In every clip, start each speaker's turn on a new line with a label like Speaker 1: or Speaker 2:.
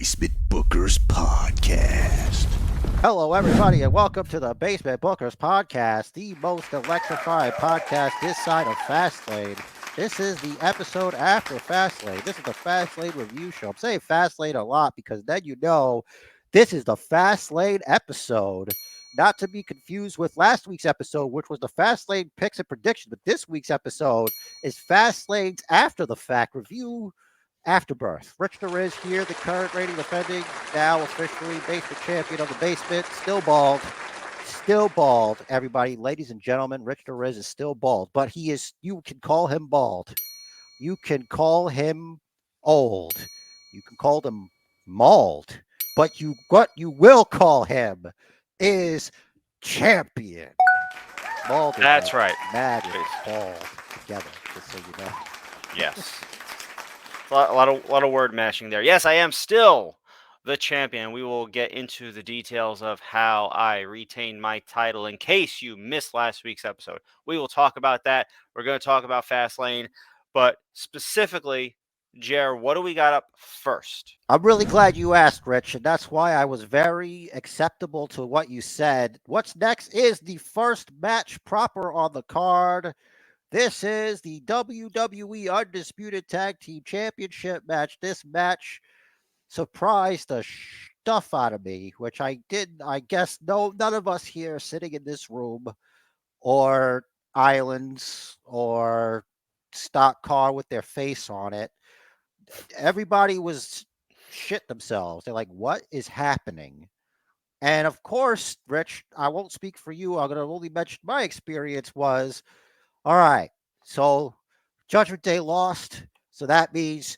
Speaker 1: Basement Bookers Podcast.
Speaker 2: Hello, everybody, and welcome to the Basement Bookers Podcast, the most electrifying podcast this side of Fast Lane. This is the episode after Fast Lane. This is the Fast Lane review show. I'm saying Fast Lane a lot because then you know this is the Fast Lane episode. Not to be confused with last week's episode, which was the Fast Lane picks and predictions, but this week's episode is Fast Lane's after the fact review. Afterbirth. Rich is here, the current reigning defending, now officially basement champion of the basement. Still bald. Still bald, everybody. Ladies and gentlemen, Rich Riz is still bald, but he is, you can call him bald. You can call him old. You can call him mauled. But what you will call him is champion. Mauled is
Speaker 3: That's
Speaker 2: like
Speaker 3: right.
Speaker 2: mad and bald together, just so you know.
Speaker 3: Yes. A lot of word mashing there. Yes, I am still the champion. We will get into the details of how I retained my title in case you missed last week's episode. We will talk about that. We're going to talk about Fastlane, but specifically, Jer, what do we got up first?
Speaker 2: I'm really glad you asked, Rich, and that's why I was very acceptable to what you said. What's next is the first match proper on the card. This is the WWE Undisputed Tag Team Championship match. This match surprised the stuff out of me, which I didn't. I guess none of us here sitting in this room or islands or stock car with their face on it. Everybody was shit themselves. They're like, what is happening? And of course, Rich, I won't speak for you. I'm going to only mention my experience was, all right, so Judgment Day lost. So that means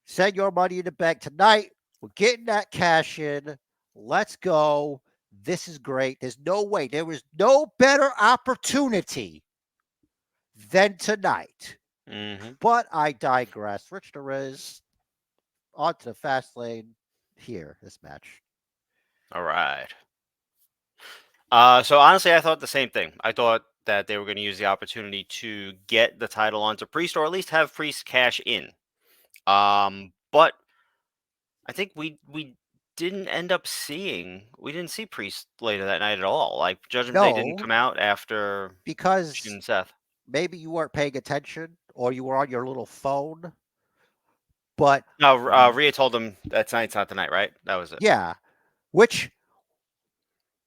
Speaker 2: send your money in the bank tonight. We're getting that cash in. Let's go. This is great. There's no way. There was no better opportunity than tonight.
Speaker 3: Mm-hmm.
Speaker 2: But I digress. Rich Perez, on to the Fast Lane here, this match.
Speaker 3: All right. So honestly, I thought the same thing. I thought that they were going to use the opportunity to get the title onto Priest, or at least have Priest cash in. But I think we didn't end up seeing. We didn't see Priest later that night at all. Like Judgment Day didn't come out after
Speaker 2: because
Speaker 3: Shin and Seth.
Speaker 2: maybe you weren't paying attention or you were on your little phone. But
Speaker 3: No, Rhea told him that tonight's not the night, right? That was it.
Speaker 2: Yeah, which,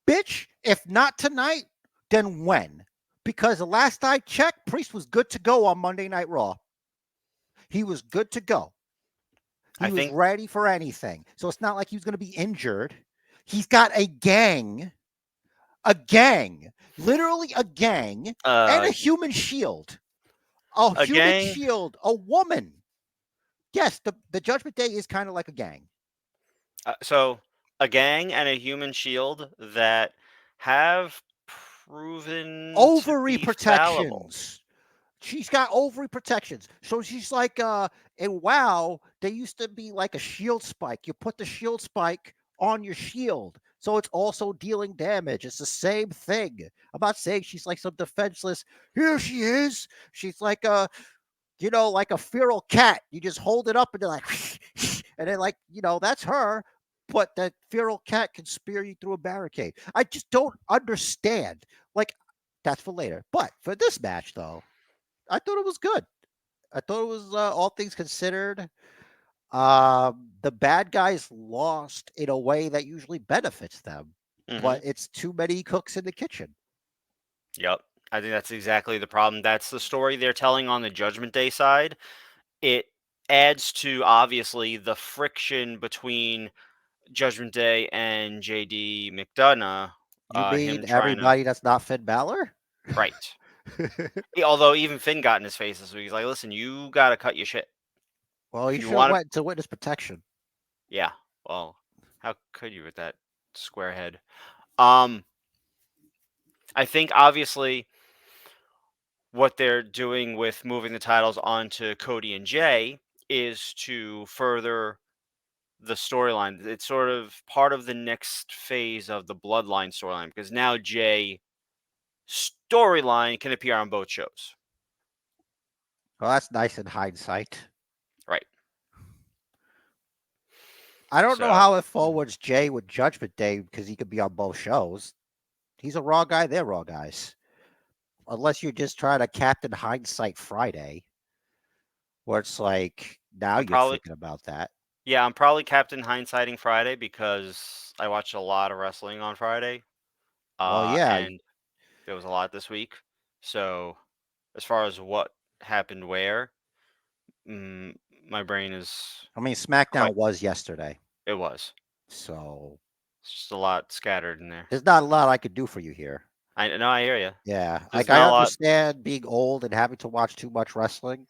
Speaker 2: bitch, if not tonight, then when? Because the last I checked, Priest was good to go on Monday Night Raw. He was good to go. He was ready for anything. So it's not like he was going to be injured. He's got a gang, literally a gang, and a human shield. A human
Speaker 3: gang?
Speaker 2: shield, a woman. Yes, the Judgment Day is kind of like a gang.
Speaker 3: So a gang and a human shield that have proven
Speaker 2: ovary
Speaker 3: to be fallible.
Speaker 2: protections. She's got ovary protections. So she's like in WoW, they used to be like a shield spike. You put the shield spike on your shield. So it's also dealing damage. It's the same thing. I'm not saying she's like some defenseless. Here she is. She's like a, like a feral cat. You just hold it up and they're like, and then like, that's her. But that feral cat can spear you through a barricade. I just don't understand. Like, that's for later. But for this match, though, I thought it was good. I thought it was, all things considered, the bad guys lost in a way that usually benefits them. But it's too many cooks in the kitchen.
Speaker 3: Yep. I think that's exactly the problem. That's the story they're telling on the Judgment Day side. It adds to, obviously, the friction between Judgment Day and JD McDonough.
Speaker 2: You mean everybody that's not Finn Balor?
Speaker 3: Right. Although even Finn got in his face this week. He's like, listen, you got to cut your shit.
Speaker 2: Well, you should have went to witness protection.
Speaker 3: Yeah. Well, how could you with that square head? I think, obviously, what they're doing with moving the titles onto Cody and Jay is to further the storyline. It's sort of part of the next phase of the Bloodline storyline, because now Jay storyline can appear on both shows.
Speaker 2: Well, that's nice in hindsight.
Speaker 3: Right.
Speaker 2: I don't know
Speaker 3: So
Speaker 2: how it forwards Jay with Judgment Day because he could be on both shows. He's a Raw guy. They're Raw guys. Unless you're just trying to Captain Hindsight Friday, where it's like now
Speaker 3: I'm
Speaker 2: you're
Speaker 3: probably
Speaker 2: thinking about that.
Speaker 3: yeah, I'm probably Captain Hindsighting Friday because I watched a lot of wrestling on Friday.
Speaker 2: Well, yeah.
Speaker 3: And there was a lot this week. So as far as what happened where, mm, my brain is
Speaker 2: I mean,
Speaker 3: quite.
Speaker 2: SmackDown was yesterday,
Speaker 3: It was.
Speaker 2: so
Speaker 3: It's just a lot scattered in there.
Speaker 2: there's not a lot I could do for you here.
Speaker 3: I know. I hear you.
Speaker 2: Yeah,
Speaker 3: There's
Speaker 2: like I
Speaker 3: not a lot.
Speaker 2: understand being old and having to watch too much wrestling,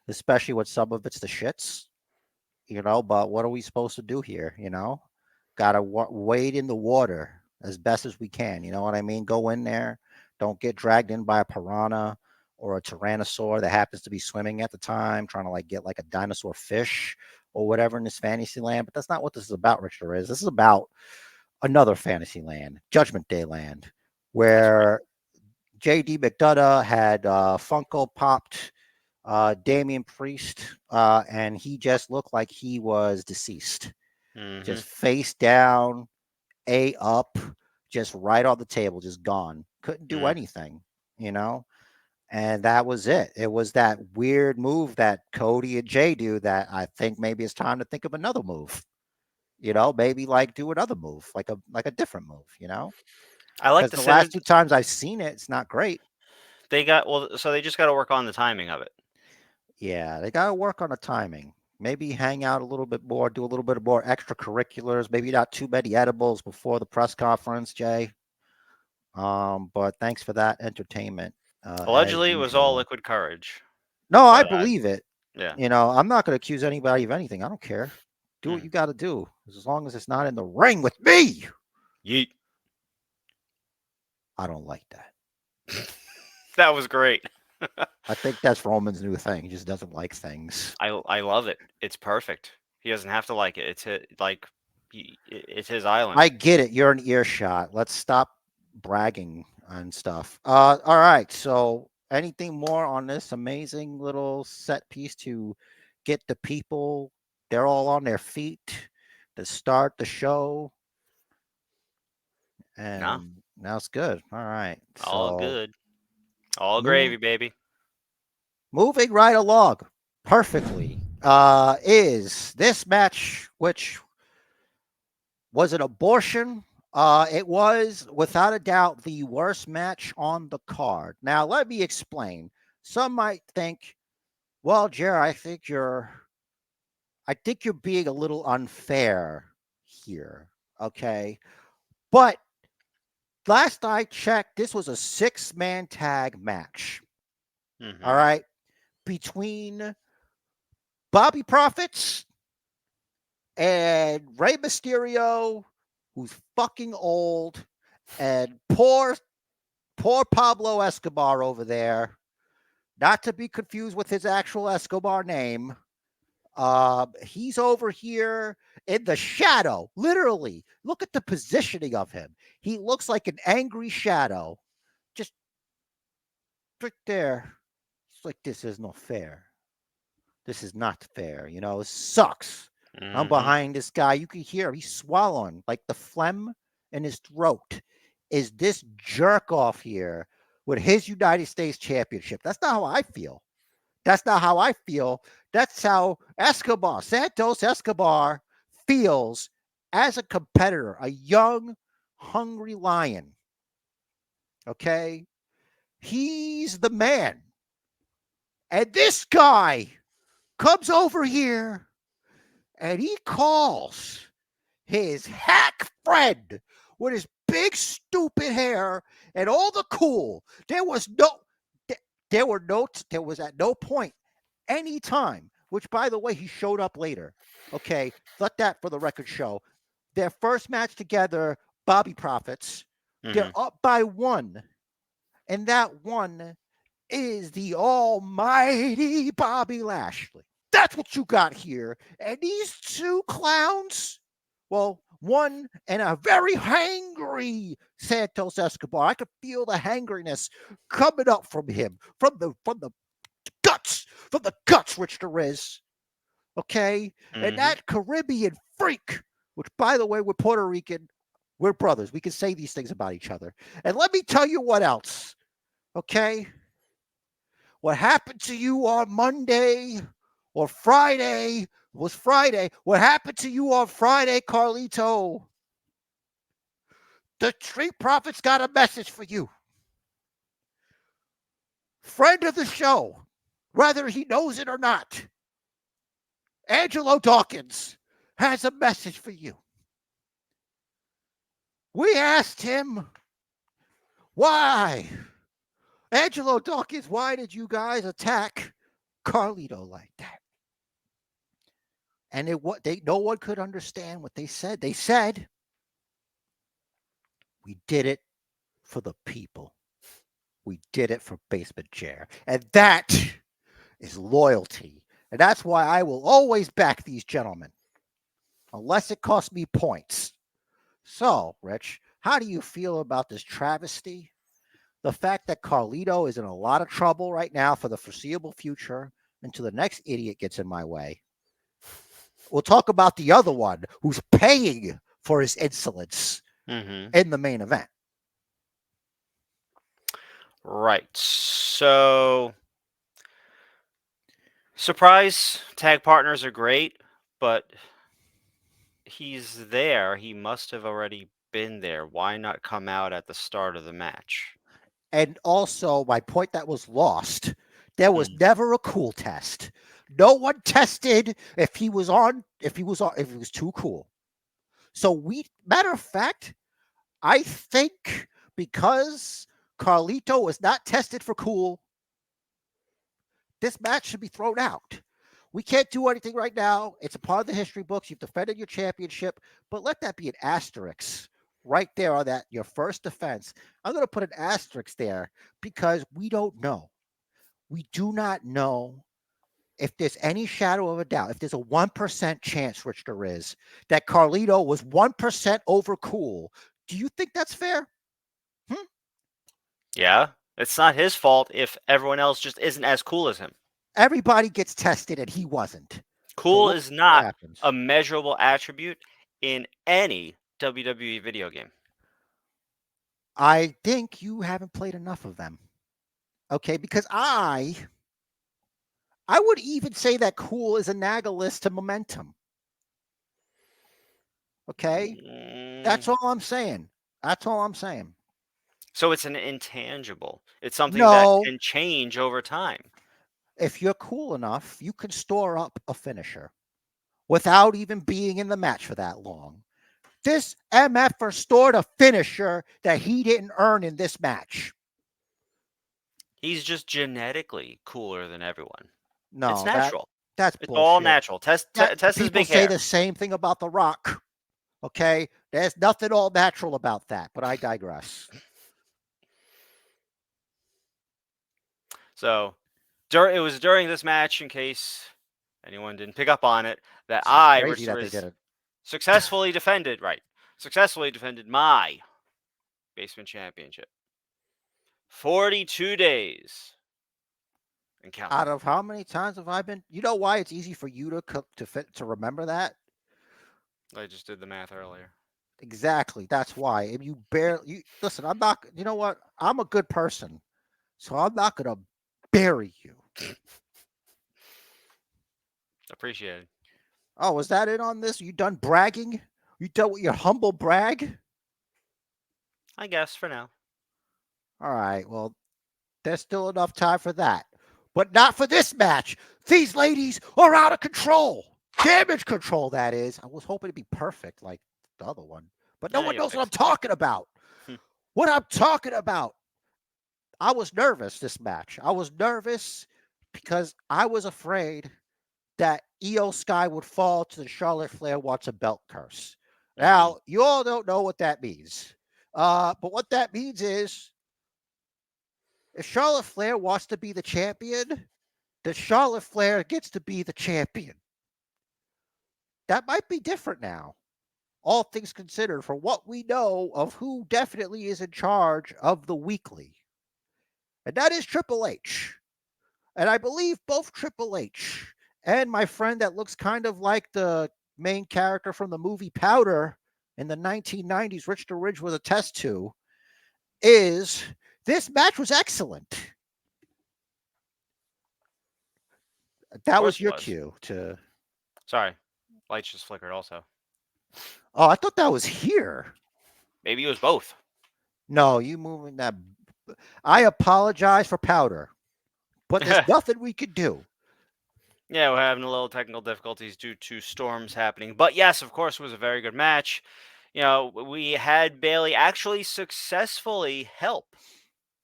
Speaker 2: especially when some of it's the shits, but what are we supposed to do here? Gotta wade in the water as best as we can. You know what I mean? Go in there, don't get dragged in by a piranha or a tyrannosaur that happens to be swimming at the time, trying to like get like a dinosaur fish or whatever in this fantasy land. But that's not what this is about, Richter. This is about another fantasy land, Judgment Day land,
Speaker 3: That's right.
Speaker 2: where J.D. McDonough had Funko popped Damian Priest, and he just looked like he was deceased.
Speaker 3: Mm-hmm.
Speaker 2: Just face down, A up, just right on the table, just gone. Couldn't do
Speaker 3: Mm.
Speaker 2: anything, you know? And that was it. It was that weird move that Cody and Jay do that I think maybe it's time to think of another move. Maybe like do another move, like a different move.
Speaker 3: I like
Speaker 2: Because
Speaker 3: the
Speaker 2: the last
Speaker 3: synergy.
Speaker 2: 2 times I've seen it, it's not great.
Speaker 3: So they just got to work on the timing of it.
Speaker 2: Yeah, they got to work on the timing. Maybe hang out a little bit more, do a little bit more extracurriculars. Maybe not too many edibles before the press conference, Jay. But thanks for that entertainment, as
Speaker 3: Allegedly, it was all
Speaker 2: usual.
Speaker 3: liquid courage,
Speaker 2: No, I
Speaker 3: but
Speaker 2: believe it.
Speaker 3: yeah.
Speaker 2: I'm not going to accuse anybody of anything. I don't care. Do what
Speaker 3: Mm.
Speaker 2: you got to do, as long as it's not in the ring with me.
Speaker 3: Yeet.
Speaker 2: I don't like that.
Speaker 3: That was great.
Speaker 2: I think that's Roman's new thing. He just doesn't like things.
Speaker 3: I love it. It's perfect. He doesn't have to like it. It's his island.
Speaker 2: I get it. You're an earshot. Let's stop bragging and stuff. All right. So, anything more on this amazing little set piece to get the people? They're all on their feet to start the show,
Speaker 3: No,
Speaker 2: and now it's good. All right.
Speaker 3: all
Speaker 2: So,
Speaker 3: good. All
Speaker 2: move,
Speaker 3: gravy, baby.
Speaker 2: moving right along perfectly. Is this match, which was an abortion? It was without a doubt the worst match on the card. Now, let me explain. Some might think, well, Jer, I think you're being a little unfair here. Okay. But last I checked, this was a 6-man tag match. All
Speaker 3: Mm-hmm.
Speaker 2: right. Between Bobby Profits and Rey Mysterio, who's fucking old, and poor Pablo Escobar over there, not to be confused with his actual Escobar name. He's over here in the shadow. Literally, look at the positioning of him. He looks like an angry shadow, just right there. It's like this is not fair. This is not fair. It sucks. I'm
Speaker 3: Mm-hmm.
Speaker 2: behind this guy. You can hear him. He's swallowing like the phlegm in his throat. Is this jerk off here with his United States Championship? That's not how I feel. That's not how I feel. That's how Santos Escobar, feels as a competitor, a young, hungry lion. Okay? He's the man. And this guy comes over here and he calls his hack friend with his big stupid hair and all the cool. There was at no point any time, which by the way, he showed up later. Okay, let that for the record show. Their first match together, Bobby Profits, they're
Speaker 3: Mm-hmm.
Speaker 2: up by 1. And that 1 is the almighty Bobby Lashley. That's what you got here. And these 2 clowns, well, one and a very hangry Santos Escobar. I could feel the hangriness coming up from him, from the guts, Rich Derez. Okay? And
Speaker 3: Mm-hmm.
Speaker 2: that Caribbean freak, which, by the way, we're Puerto Rican. We're brothers. We can say these things about each other. And let me tell you what else, okay? What happened to you on Monday or Friday was Friday. What happened to you on Friday, Carlito? The Street Profits got a message for you. Friend of the show, whether he knows it or not, Angelo Dawkins has a message for you. We asked him, why? Angelo Dawkins, why did you guys attack Carlito like that? And no one could understand what they said. They said, we did it for the people. We did it for Basement Chair. And that is loyalty. And that's why I will always back these gentlemen, unless it costs me points. So, Rich, how do you feel about this travesty? The fact that Carlito is in a lot of trouble right now for the foreseeable future until the next idiot gets in my way. We'll talk about the other one who's paying for his insolence in the main event.
Speaker 3: Right. So, surprise tag partners are great, but he's there. He must have already been there. Why not come out at the start of the match?
Speaker 2: And also, my point that was lost, there was never a cool test. No one tested if he was too cool. So matter of fact, I think because Carlito was not tested for cool, this match should be thrown out. We can't do anything right now. It's a part of the history books. You've defended your championship, but let that be an asterisk right there on that, your first defense. I'm going to put an asterisk there because we don't know. We do not know if there's any shadow of a doubt, if there's a 1% chance, Rich, there is, that Carlito was 1% over cool. Do you think that's fair?
Speaker 3: Yeah. It's not his fault if everyone else just isn't as cool as him.
Speaker 2: Everybody gets tested and he wasn't.
Speaker 3: Cool is not a measurable attribute in any WWE video game.
Speaker 2: I think you haven't played enough of them. Okay, because I would even say that cool is analogous to momentum. Okay? That's all I'm saying. That's all I'm saying.
Speaker 3: So it's an intangible. It's something that can change over time.
Speaker 2: If you're cool enough, you can store up a finisher without even being in the match for that long. This MFer stored a finisher that he didn't earn in this match.
Speaker 3: He's just genetically cooler than everyone.
Speaker 2: No,
Speaker 3: it's natural.
Speaker 2: That's
Speaker 3: it's
Speaker 2: bullshit.
Speaker 3: all natural. Test his big hair.
Speaker 2: People say the same thing about The Rock. Okay, there's nothing all natural about that, but I digress.
Speaker 3: So, it was during this match, in case anyone didn't pick up on it, that I successfully defended my Basement Championship. 42 days. And counting.
Speaker 2: Out of how many times have I been? You know why it's easy for you to remember that?
Speaker 3: I just did the math earlier.
Speaker 2: Exactly. That's why. If you listen, I'm not. You know what? I'm a good person, so I'm not gonna bury you.
Speaker 3: Appreciate it.
Speaker 2: Oh, is that it on this? You done bragging? You done with your humble brag?
Speaker 3: I guess for now.
Speaker 2: All right. Well, there's still enough time for that, but not for this match. These ladies are out of control. Damage control, that is. I was hoping to be perfect like the other one, but no one knows what I'm talking about. What I'm talking about. I was nervous this match. I was nervous because I was afraid that Io Sky would fall to the Charlotte Flair wants a belt curse. Now, you all don't know what that means. But what that means is if Charlotte Flair wants to be the champion, then Charlotte Flair gets to be the champion. That might be different now, all things considered, for what we know of who definitely is in charge of the weekly. And that is Triple H. And I believe both Triple H and my friend that looks kind of like the main character from the movie Powder in the 1990s, Rich the Ridge was a test to, is this match was excellent.
Speaker 3: Of
Speaker 2: That
Speaker 3: course
Speaker 2: was
Speaker 3: it
Speaker 2: your
Speaker 3: was.
Speaker 2: cue to.
Speaker 3: Sorry, lights just flickered. Also,
Speaker 2: Oh, I thought that was here.
Speaker 3: maybe it was both.
Speaker 2: No, you moving that. I apologize for Powder, but there's nothing we could do.
Speaker 3: Yeah, we're having a little technical difficulties due to storms happening. But yes, of course, it was a very good match. We had Bailey actually successfully help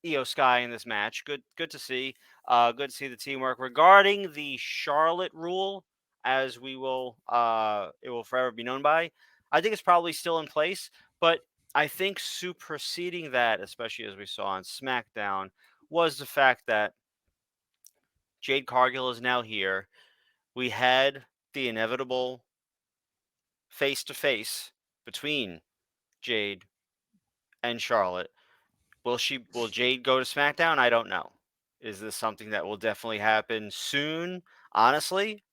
Speaker 3: Io Sky in this match. Good to see. Good to see the teamwork. Regarding the Charlotte rule, as it will forever be known by, I think it's probably still in place. But I think superseding that, especially as we saw on SmackDown, was the fact that Jade Cargill is now here. We had the inevitable face to face between Jade and Charlotte. Will Jade go to SmackDown? I don't know. Is this something that will definitely happen soon? Honestly,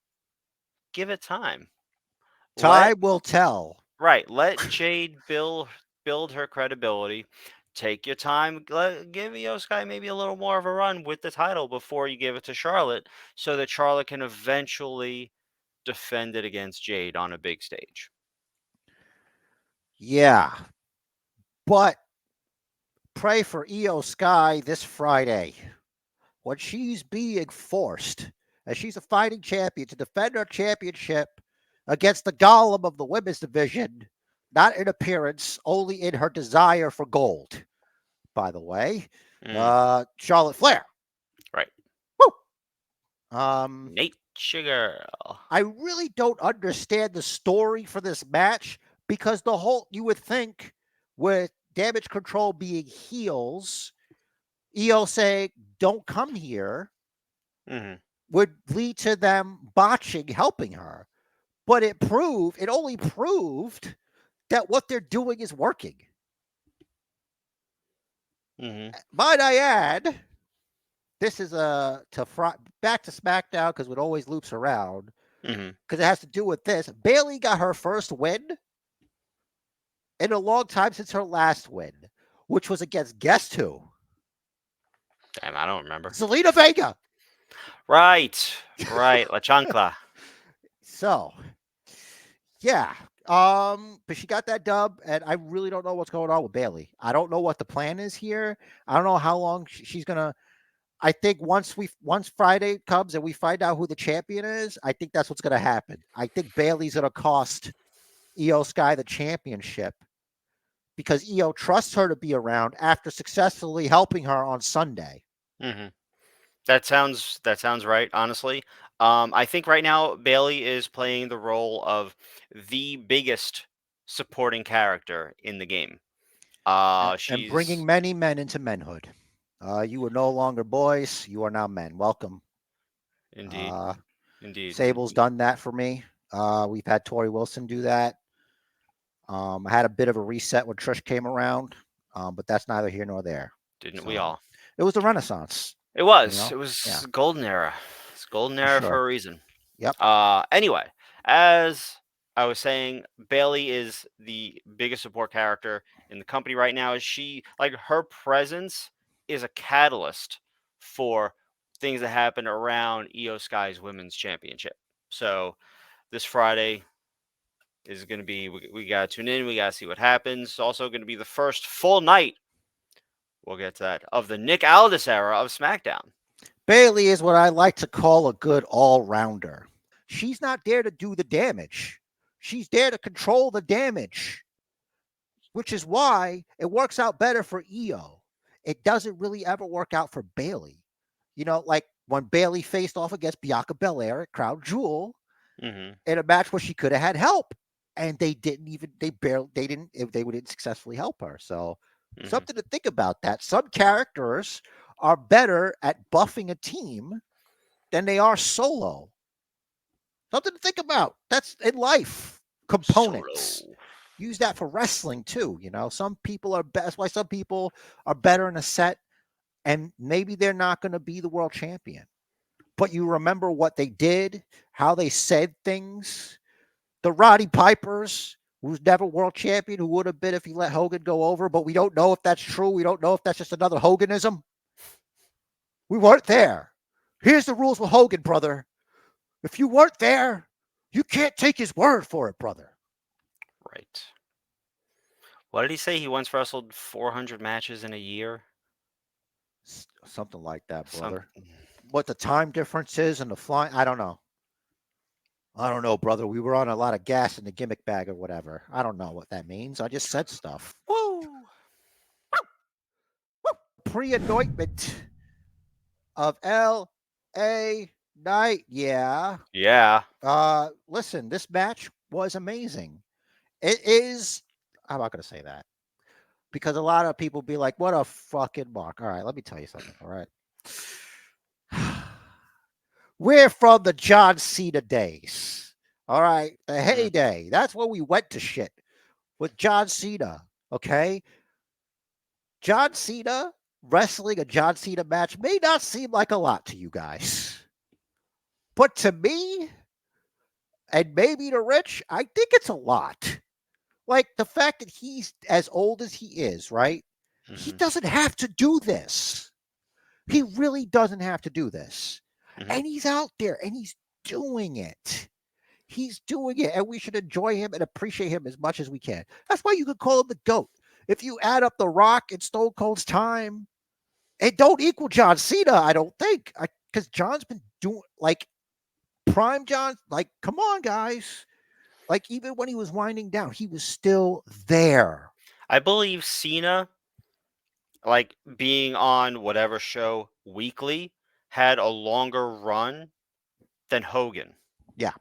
Speaker 3: give it time.
Speaker 2: Time will tell.
Speaker 3: Let Jade build her credibility. Take your time. Give Io Sky maybe a little more of a run with the title before you give it to Charlotte, so that Charlotte can eventually defend it against Jade on a big stage.
Speaker 2: Yeah, but pray for Io Sky this Friday when she's being forced, as she's a fighting champion, to defend her championship against the golem of the women's division, not in appearance, only in her desire for gold. By the way, Charlotte Flair.
Speaker 3: Right.
Speaker 2: Woo!
Speaker 3: Nature Girl.
Speaker 2: I really don't understand the story for this match because you would think with Damage Control being heels, Io saying, don't come here, would lead to them botching helping her. But it only proved that what they're doing is working. Might I add, this is back to SmackDown because it always loops around. Because it has to do with this. Bailey got her first win in a long time since her last win, which was against guess who?
Speaker 3: Damn, I don't remember.
Speaker 2: Zelina Vega.
Speaker 3: Right. La Chancla.
Speaker 2: So, yeah. But she got that dub, and I really don't know what's going on with Bailey. I don't know what the plan is here. I don't know how long she's gonna. I think once Friday comes and we find out who the champion is, I think that's what's gonna happen. I think Bailey's gonna cost Io Sky the championship because Io trusts her to be around after successfully helping her on Sunday.
Speaker 3: That sounds right, honestly. I think right now Bailey is playing the role of the biggest supporting character in the game.
Speaker 2: And bringing many men into manhood. You were no longer boys; you are now men. Welcome.
Speaker 3: Indeed.
Speaker 2: Sable's done that for me. We've had Tori Wilson do that. I had a bit of a reset when Trish came around, but that's neither here nor there.
Speaker 3: Didn't we all?
Speaker 2: It was a renaissance.
Speaker 3: It was. It was golden era. It's golden era for a reason.
Speaker 2: Yep.
Speaker 3: Anyway, as I was saying, Bailey is the biggest support character in the company right now. Her presence is a catalyst for things that happen around Io Sky's Women's Championship. So this Friday is going to be, we got to tune in. We got to see what happens. It's also going to be the first full night, we'll get to that, of the Nick Aldis era of SmackDown.
Speaker 2: Bailey is what I like to call a good all-rounder. She's not there to do the damage. She's there to control the damage, which is why it works out better for Io. It doesn't really ever work out for Bailey. Like when Bailey faced off against Bianca Belair at Crown Jewel in a match where she could have had help, and they didn't successfully help her. So something to think about that. Some characters are better at buffing a team than they are solo. Something to think about. That's in life. Components.
Speaker 3: Solo.
Speaker 2: Use that for wrestling too. Some people are best. That's why some people are better in a set, and maybe they're not going to be the world champion. But you remember what they did, how they said things, The Roddy Pipers, who's never world champion, who would have been if he let Hogan go over, but we don't know if that's true. We don't know if that's just another Hoganism. We weren't there. Here's the rules with Hogan, brother. If you weren't there, you can't take his word for it, brother.
Speaker 3: Right. What did he say? He once wrestled 400 matches in a year?
Speaker 2: Something like that, brother.
Speaker 3: Something.
Speaker 2: What the time difference is and the flying, I don't know. I don't know, brother. We were on a lot of gas in the gimmick bag or whatever. I don't know what that means. I just said stuff.
Speaker 3: Woo!
Speaker 2: Pre-anointment of L.A. Knight. Yeah.
Speaker 3: Yeah.
Speaker 2: Listen, this match was amazing. It is. I'm not going to say that because a lot of people be like, what a fucking mark. All right, let me tell you something. All right. We're from the John Cena days. All right. The heyday. That's when we went to shit with John Cena. Okay. John Cena wrestling a John Cena match may not seem like a lot to you guys. But to me, and maybe to Rich, I think it's a lot. Like the fact that he's as old as he is, right? He doesn't have to do this. He really doesn't have to do this. And he's out there and he's doing it. He's doing it, and we should enjoy him and appreciate him as much as we can. That's why you could call him the GOAT. If you add up The Rock and Stone Cold's time, it don't equal John Cena, I don't think. Because John's been doing, like, prime John, like, come on, guys. Like, even when he was winding down, he was still there.
Speaker 3: I believe Cena, like being on whatever show weekly, had a longer run than Hogan.
Speaker 2: Yeah.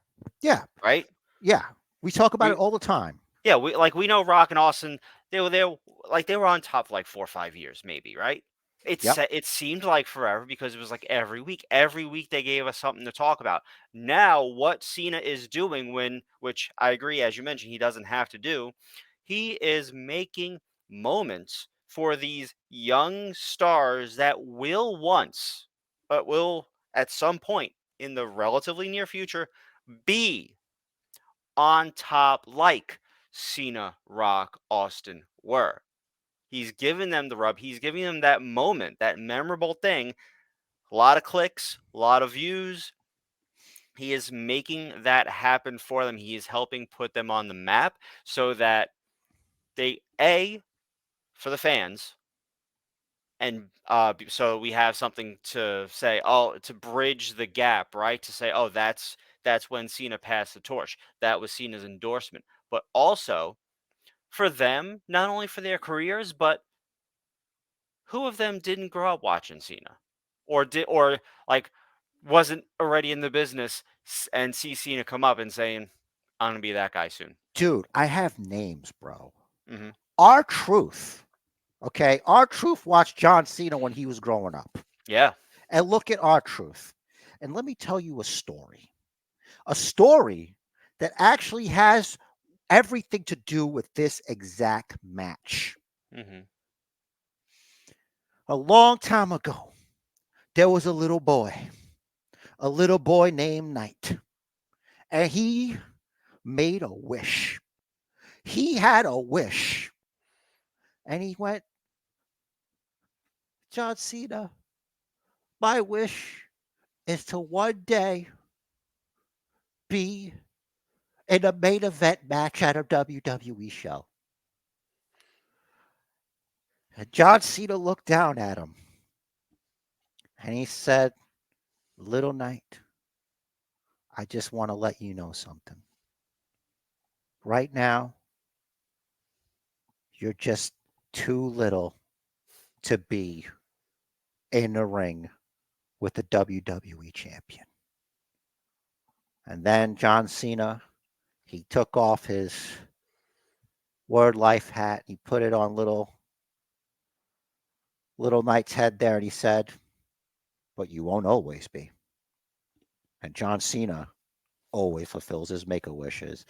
Speaker 2: Yeah.
Speaker 3: Right?
Speaker 2: Yeah. We talk about it all the time.
Speaker 3: Yeah, we know Rock and Austin, they were on top for like 4 or 5 years, maybe, right? It seemed like forever because it was like every week. Every week they gave us something to talk about. Now, what Cena is doing which I agree, as you mentioned, he doesn't have to do, he is making moments for these young stars that will at some point in the relatively near future be on top like Cena, Rock, Austin were. He's giving them the rub. He's giving them that moment, that memorable thing. A lot of clicks, a lot of views. He is making that happen for them. He is helping put them on the map so that for the fans, and so we have something to say, to bridge the gap, right? To say, that's when Cena passed the torch. That was Cena's endorsement. But also for them, not only for their careers, but who of them didn't grow up watching Cena, or like wasn't already in the business and see Cena come up and saying, "I'm gonna be that guy soon."
Speaker 2: Dude, I have names, bro.
Speaker 3: Mm-hmm.
Speaker 2: R-Truth. Okay. R-Truth watched John Cena when he was growing up.
Speaker 3: Yeah.
Speaker 2: And look at R-Truth. And let me tell you a story. A story that actually has everything to do with this exact match.
Speaker 3: Mm-hmm.
Speaker 2: A long time ago, there was a little boy named Knight. And he made a wish. He had a wish. And he went, John Cena, my wish is to one day be in a main event match at a WWE show. And John Cena looked down at him and he said, Little Knight, I just want to let you know something. Right now, you're just too little to be in the ring with the WWE champion. And then John Cena, he took off his Word Life hat. He put it on little Knight's head there, and he said, but you won't always be. And John Cena always fulfills his make-a-wishes.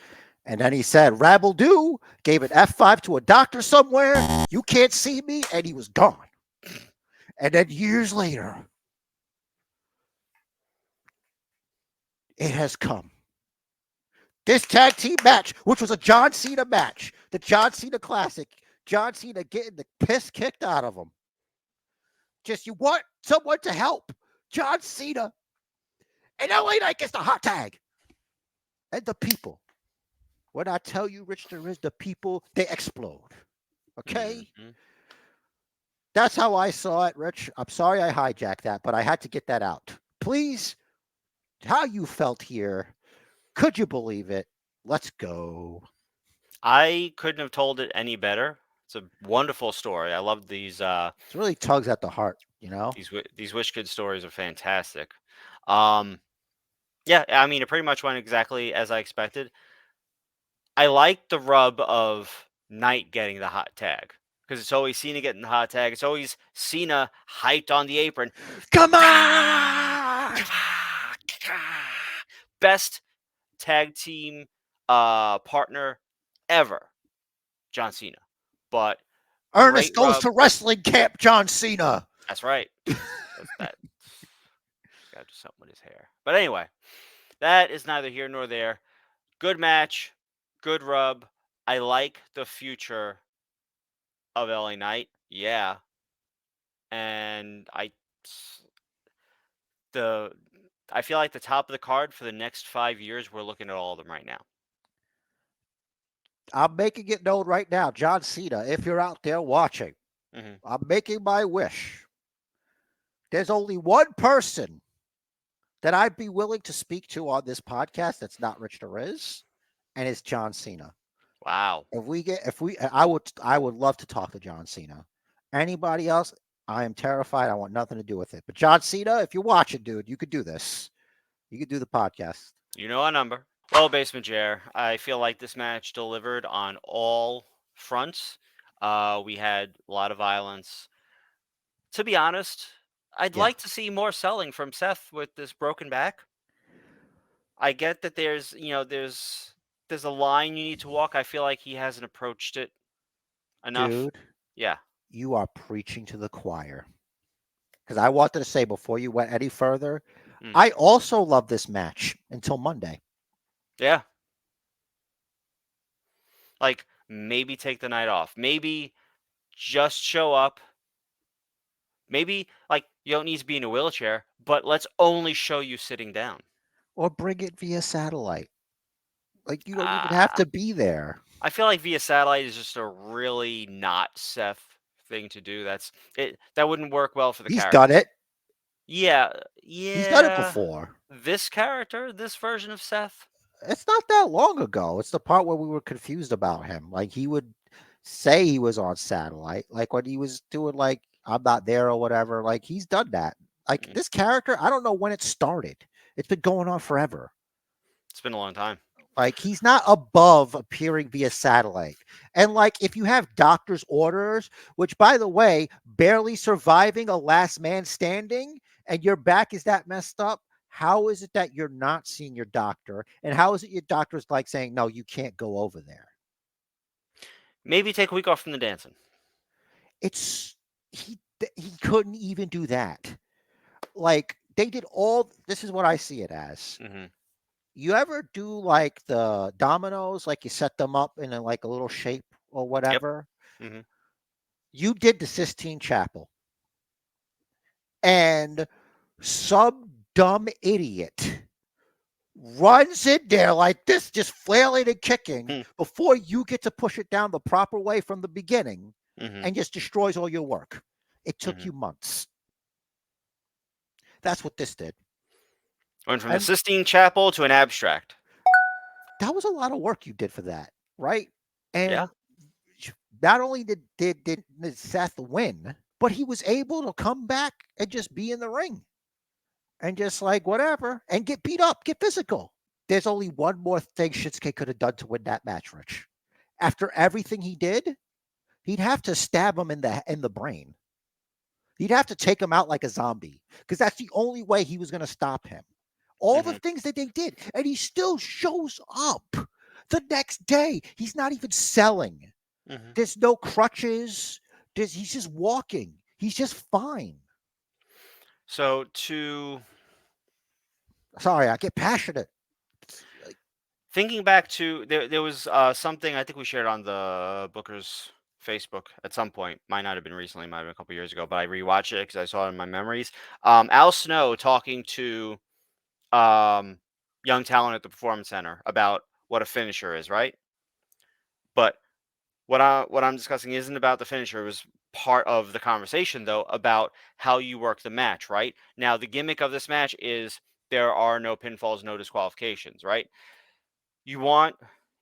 Speaker 2: And then he said, Rabble-do, gave an F5 to a doctor somewhere. You can't see me. And he was gone. And then years later, it has come. This tag team match, which was a John Cena match, the John Cena Classic, John Cena getting the piss kicked out of him. Just you want someone to help John Cena, and LA Knight gets the hot tag. And the people, when I tell you, Rich, there is the people, they explode. Okay?
Speaker 3: Mm-hmm.
Speaker 2: That's how I saw it, Rich. I'm sorry I hijacked that, but I had to get that out. Please, how you felt here. Could you believe it? Let's go.
Speaker 3: I couldn't have told it any better. It's a wonderful story. I love these
Speaker 2: It really tugs at the heart, you know?
Speaker 3: these Wish Kid stories are fantastic. Yeah, I mean, it pretty much went exactly as I expected. I like the rub of Knight getting the hot tag because it's always Cena getting the hot tag. It's always Cena hyped on the apron.
Speaker 2: Come on!
Speaker 3: Best tag team partner ever, John Cena. But
Speaker 2: Ernest
Speaker 3: great
Speaker 2: goes
Speaker 3: rub.
Speaker 2: to wrestling camp, John Cena.
Speaker 3: That's right. That got to do something with his hair. But anyway, that is neither here nor there. Good match, good rub. I like the future of LA Knight. Yeah. And I feel like the top of the card for the next 5 years, we're looking at all of them right now.
Speaker 2: I'm making it known right now, John Cena, if you're out there watching, I'm making my wish. There's only one person that I'd be willing to speak to on this podcast that's not Rich Derez, and it's John Cena.
Speaker 3: Wow.
Speaker 2: I would love to talk to John Cena. Anybody else, I am terrified. I want nothing to do with it. But John Cena, if you're watching, dude, you could do this. You could do the podcast.
Speaker 3: You know our number. Well, Basement Chair, I feel like this match delivered on all fronts. We had a lot of violence. To be honest, I'd
Speaker 2: Yeah.
Speaker 3: like to see more selling from Seth with this broken back. I get that there's a line you need to walk. I feel like he hasn't approached it enough.
Speaker 2: Dude,
Speaker 3: Yeah.
Speaker 2: you are preaching to the choir. Because I wanted to say before you went any further, I also love this match until Monday.
Speaker 3: Yeah. Like, maybe take the night off. Maybe just show up. Maybe, like, you don't need to be in a wheelchair, but let's only show you sitting down.
Speaker 2: Or bring it via satellite. Like, you don't even have to be there.
Speaker 3: I feel like via satellite is just a really not Seth thing to do. That wouldn't work well for the character.
Speaker 2: He's done it.
Speaker 3: Yeah.
Speaker 2: He's done it before.
Speaker 3: This character, this version of Seth?
Speaker 2: It's not that long ago. It's the part where we were confused about him. Like, he would say he was on satellite. Like, when he was doing, like, I'm not there or whatever. Like, he's done that. Like, this character, I don't know when it started. It's been going on forever.
Speaker 3: It's been a long time.
Speaker 2: Like, he's not above appearing via satellite. And, like, if you have doctor's orders, which, by the way, barely surviving a last man standing, and your back is that messed up, how is it that you're not seeing your doctor? And how is it your doctor's like saying, no, you can't go over there?
Speaker 3: Maybe take a week off from the dancing.
Speaker 2: He couldn't even do that. Like, they did all, this is what I see it as. You ever do like the dominoes, like you set them up in like a little shape or whatever?
Speaker 3: Yep.
Speaker 2: You did the Sistine Chapel. And some dumb idiot runs in there like this, just flailing and kicking before you get to push it down the proper way from the beginning and just destroys all your work. It took you months. That's what this did.
Speaker 3: Went from the Sistine Chapel to an abstract.
Speaker 2: That was a lot of work you did for that, right? And
Speaker 3: yeah.
Speaker 2: Not only did Seth win, but he was able to come back and just be in the ring. And just like whatever, and get beat up, get physical. There's only one more thing Shinsuke could have done to win that match, Rich. After everything he did, he'd have to stab him in the brain. He'd have to take him out like a zombie, because that's the only way he was going to stop him. All the things that they did, and he still shows up the next day. He's not even selling. There's no crutches. He's just walking. He's just fine.
Speaker 3: So
Speaker 2: Sorry, I get passionate.
Speaker 3: Thinking back to there was something I think we shared on the Booker's Facebook at some point. Might not have been recently, might have been a couple years ago, but I rewatched it because I saw it in my memories. Al Snow talking to young talent at the Performance Center about what a finisher is, right? But what I'm discussing isn't about the finisher. It was part of the conversation though about how you work the match, right? Now the gimmick of this match is there are no pinfalls, no disqualifications, right? You want,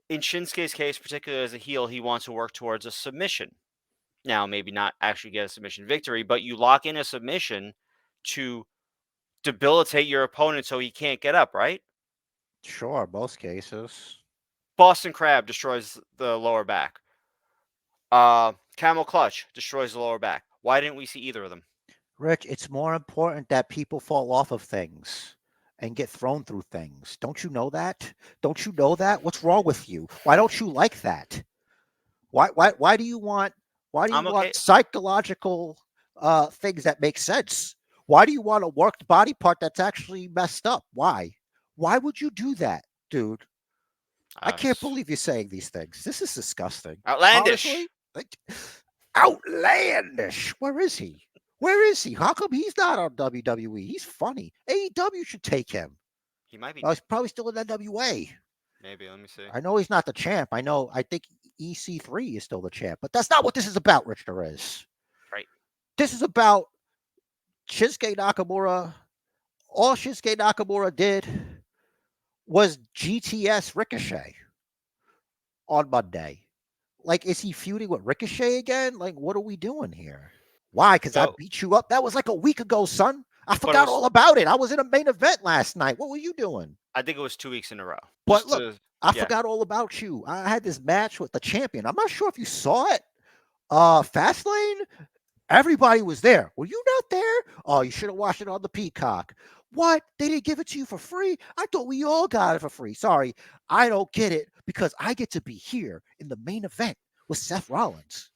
Speaker 3: in Shinsuke's case, particularly as a heel, he wants to work towards a submission. Now, maybe not actually get a submission victory, but you lock in a submission to debilitate your opponent so he can't get up, right?
Speaker 2: Sure, most cases.
Speaker 3: Boston Crab destroys the lower back. Camel Clutch destroys the lower back. Why didn't we see either of them?
Speaker 2: Rich, it's more important that people fall off of things and get thrown through things. Don't you know that? Don't you know that? What's wrong with you? Why don't you like that? Why do you want
Speaker 3: I'm okay.
Speaker 2: psychological things that make sense? Why do you want a worked body part that's actually messed up? Why? Why would you do that, dude? I can't believe you're saying these things. This is disgusting.
Speaker 3: Outlandish.
Speaker 2: Honestly, like, outlandish. Where is he? Where is he? How come he's not on WWE? He's funny. AEW should take him.
Speaker 3: He might be.
Speaker 2: Oh, he's probably still in NWA.
Speaker 3: Maybe. Let me see.
Speaker 2: I know he's not the champ. I think EC3 is still the champ, but that's not what this is about, Rich Perez.
Speaker 3: Right.
Speaker 2: This is about Shinsuke Nakamura. All Shinsuke Nakamura did was GTS Ricochet on Monday. Like, is he feuding with Ricochet again? Like, what are we doing here? Why? Because I beat you up? That was like a week ago, son. I forgot all about it. I was in a main event last night. What were you doing?
Speaker 3: I think it was 2 weeks in a row.
Speaker 2: But look, I forgot all about you. I had this match with the champion. I'm not sure if you saw it. Fast Lane, everybody was there. Were you not there? Oh, you should have watched it on the Peacock. What? They didn't give it to you for free? I thought we all got it for free. Sorry, I don't get it because I get to be here in the main event with Seth Rollins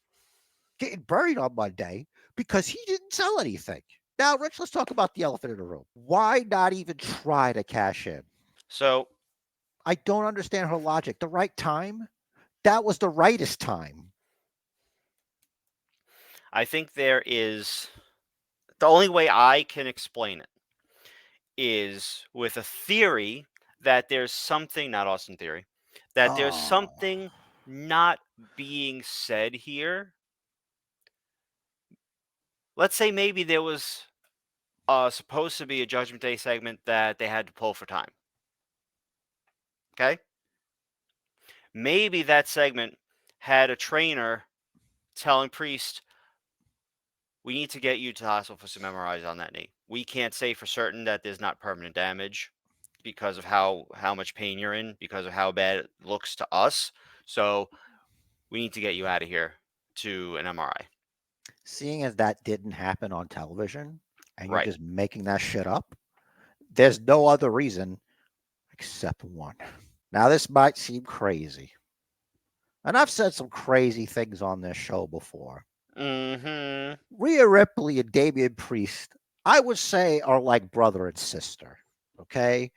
Speaker 2: getting buried on Monday because he didn't sell anything. Now, Rich, let's talk about the elephant in the room. Why not even try to cash in?
Speaker 3: So
Speaker 2: I don't understand her logic. The right time? That was the rightest time.
Speaker 3: I think there is the only way I can explain it is with a theory that there's something, not Austin Theory, that there's something not being said here. Let's say maybe there was supposed to be a Judgment Day segment that they had to pull for time. Okay? Maybe that segment had a trainer telling Priest, we need to get you to the hospital for some MRIs on that knee. We can't say for certain that there's not permanent damage because of how much pain you're in, because of how bad it looks to us. So we need to get you out of here to an MRI.
Speaker 2: Seeing as that didn't happen on television and you're
Speaker 3: Right.
Speaker 2: just making that shit up, there's no other reason except one. Now, this might seem crazy. And I've said some crazy things on this show before.
Speaker 3: Mm-hmm.
Speaker 2: Rhea Ripley and Damian Priest, I would say, are like brother and sister. Okay?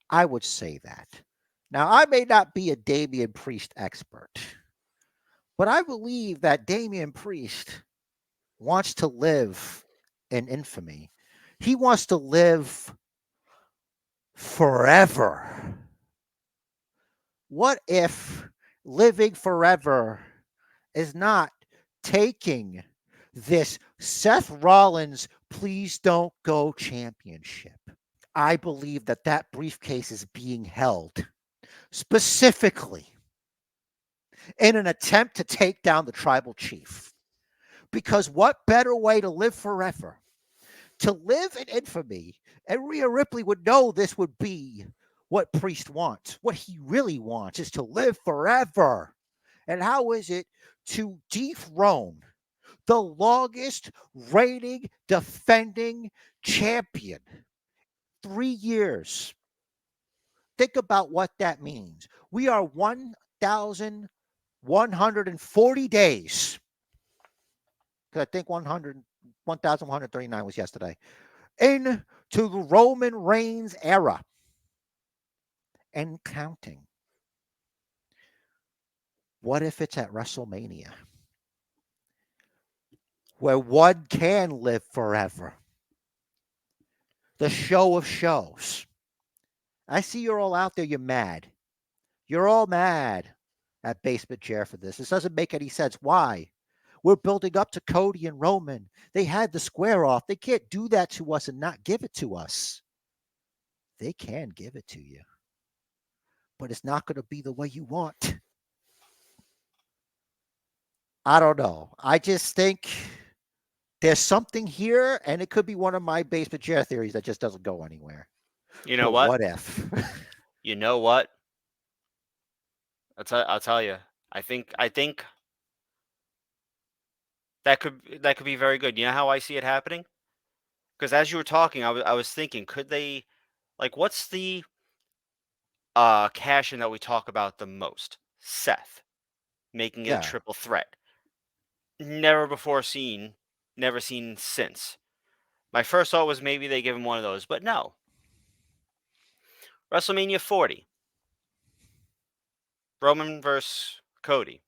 Speaker 2: I would say that. Now, I may not be a Damian Priest expert, but I believe that Damian Priest wants to live in infamy. He wants to live forever. What if living forever is not taking this Seth Rollins please don't go championship? I believe that that briefcase is being held specifically in an attempt to take down the tribal chief. Because what better way to live forever? To live in infamy. And Rhea Ripley would know this would be what Priest wants. What he really wants is to live forever. And how is it to dethrone the longest reigning defending champion? 3 years. Think about what that means. We are 1,140 days. Because I think 1,139 was yesterday. Into the Roman Reigns era. and counting. What if it's at WrestleMania, where one can live forever? The show of shows. I see you're all out there. You're mad. You're all mad at Basement Chair for this. This doesn't make any sense. Why? We're building up to Cody and Roman. They had the square off. They can't do that to us and not give it to us. They can give it to you, but it's not going to be the way you want. I don't know. I just think there's something here, and it could be one of my Basement Chair theories that just doesn't go anywhere.
Speaker 3: You know
Speaker 2: But
Speaker 3: what?
Speaker 2: what if?
Speaker 3: You know what? I'll tell you. I think that could be very good. You know how I see it happening? Because as you were talking, I was thinking, could they, like, what's the cash in that we talk about the most? Seth making it a
Speaker 2: Yeah.
Speaker 3: triple threat. Never before seen, never seen since. My first thought was maybe they give him one of those, but no. WrestleMania 40, Roman versus Cody.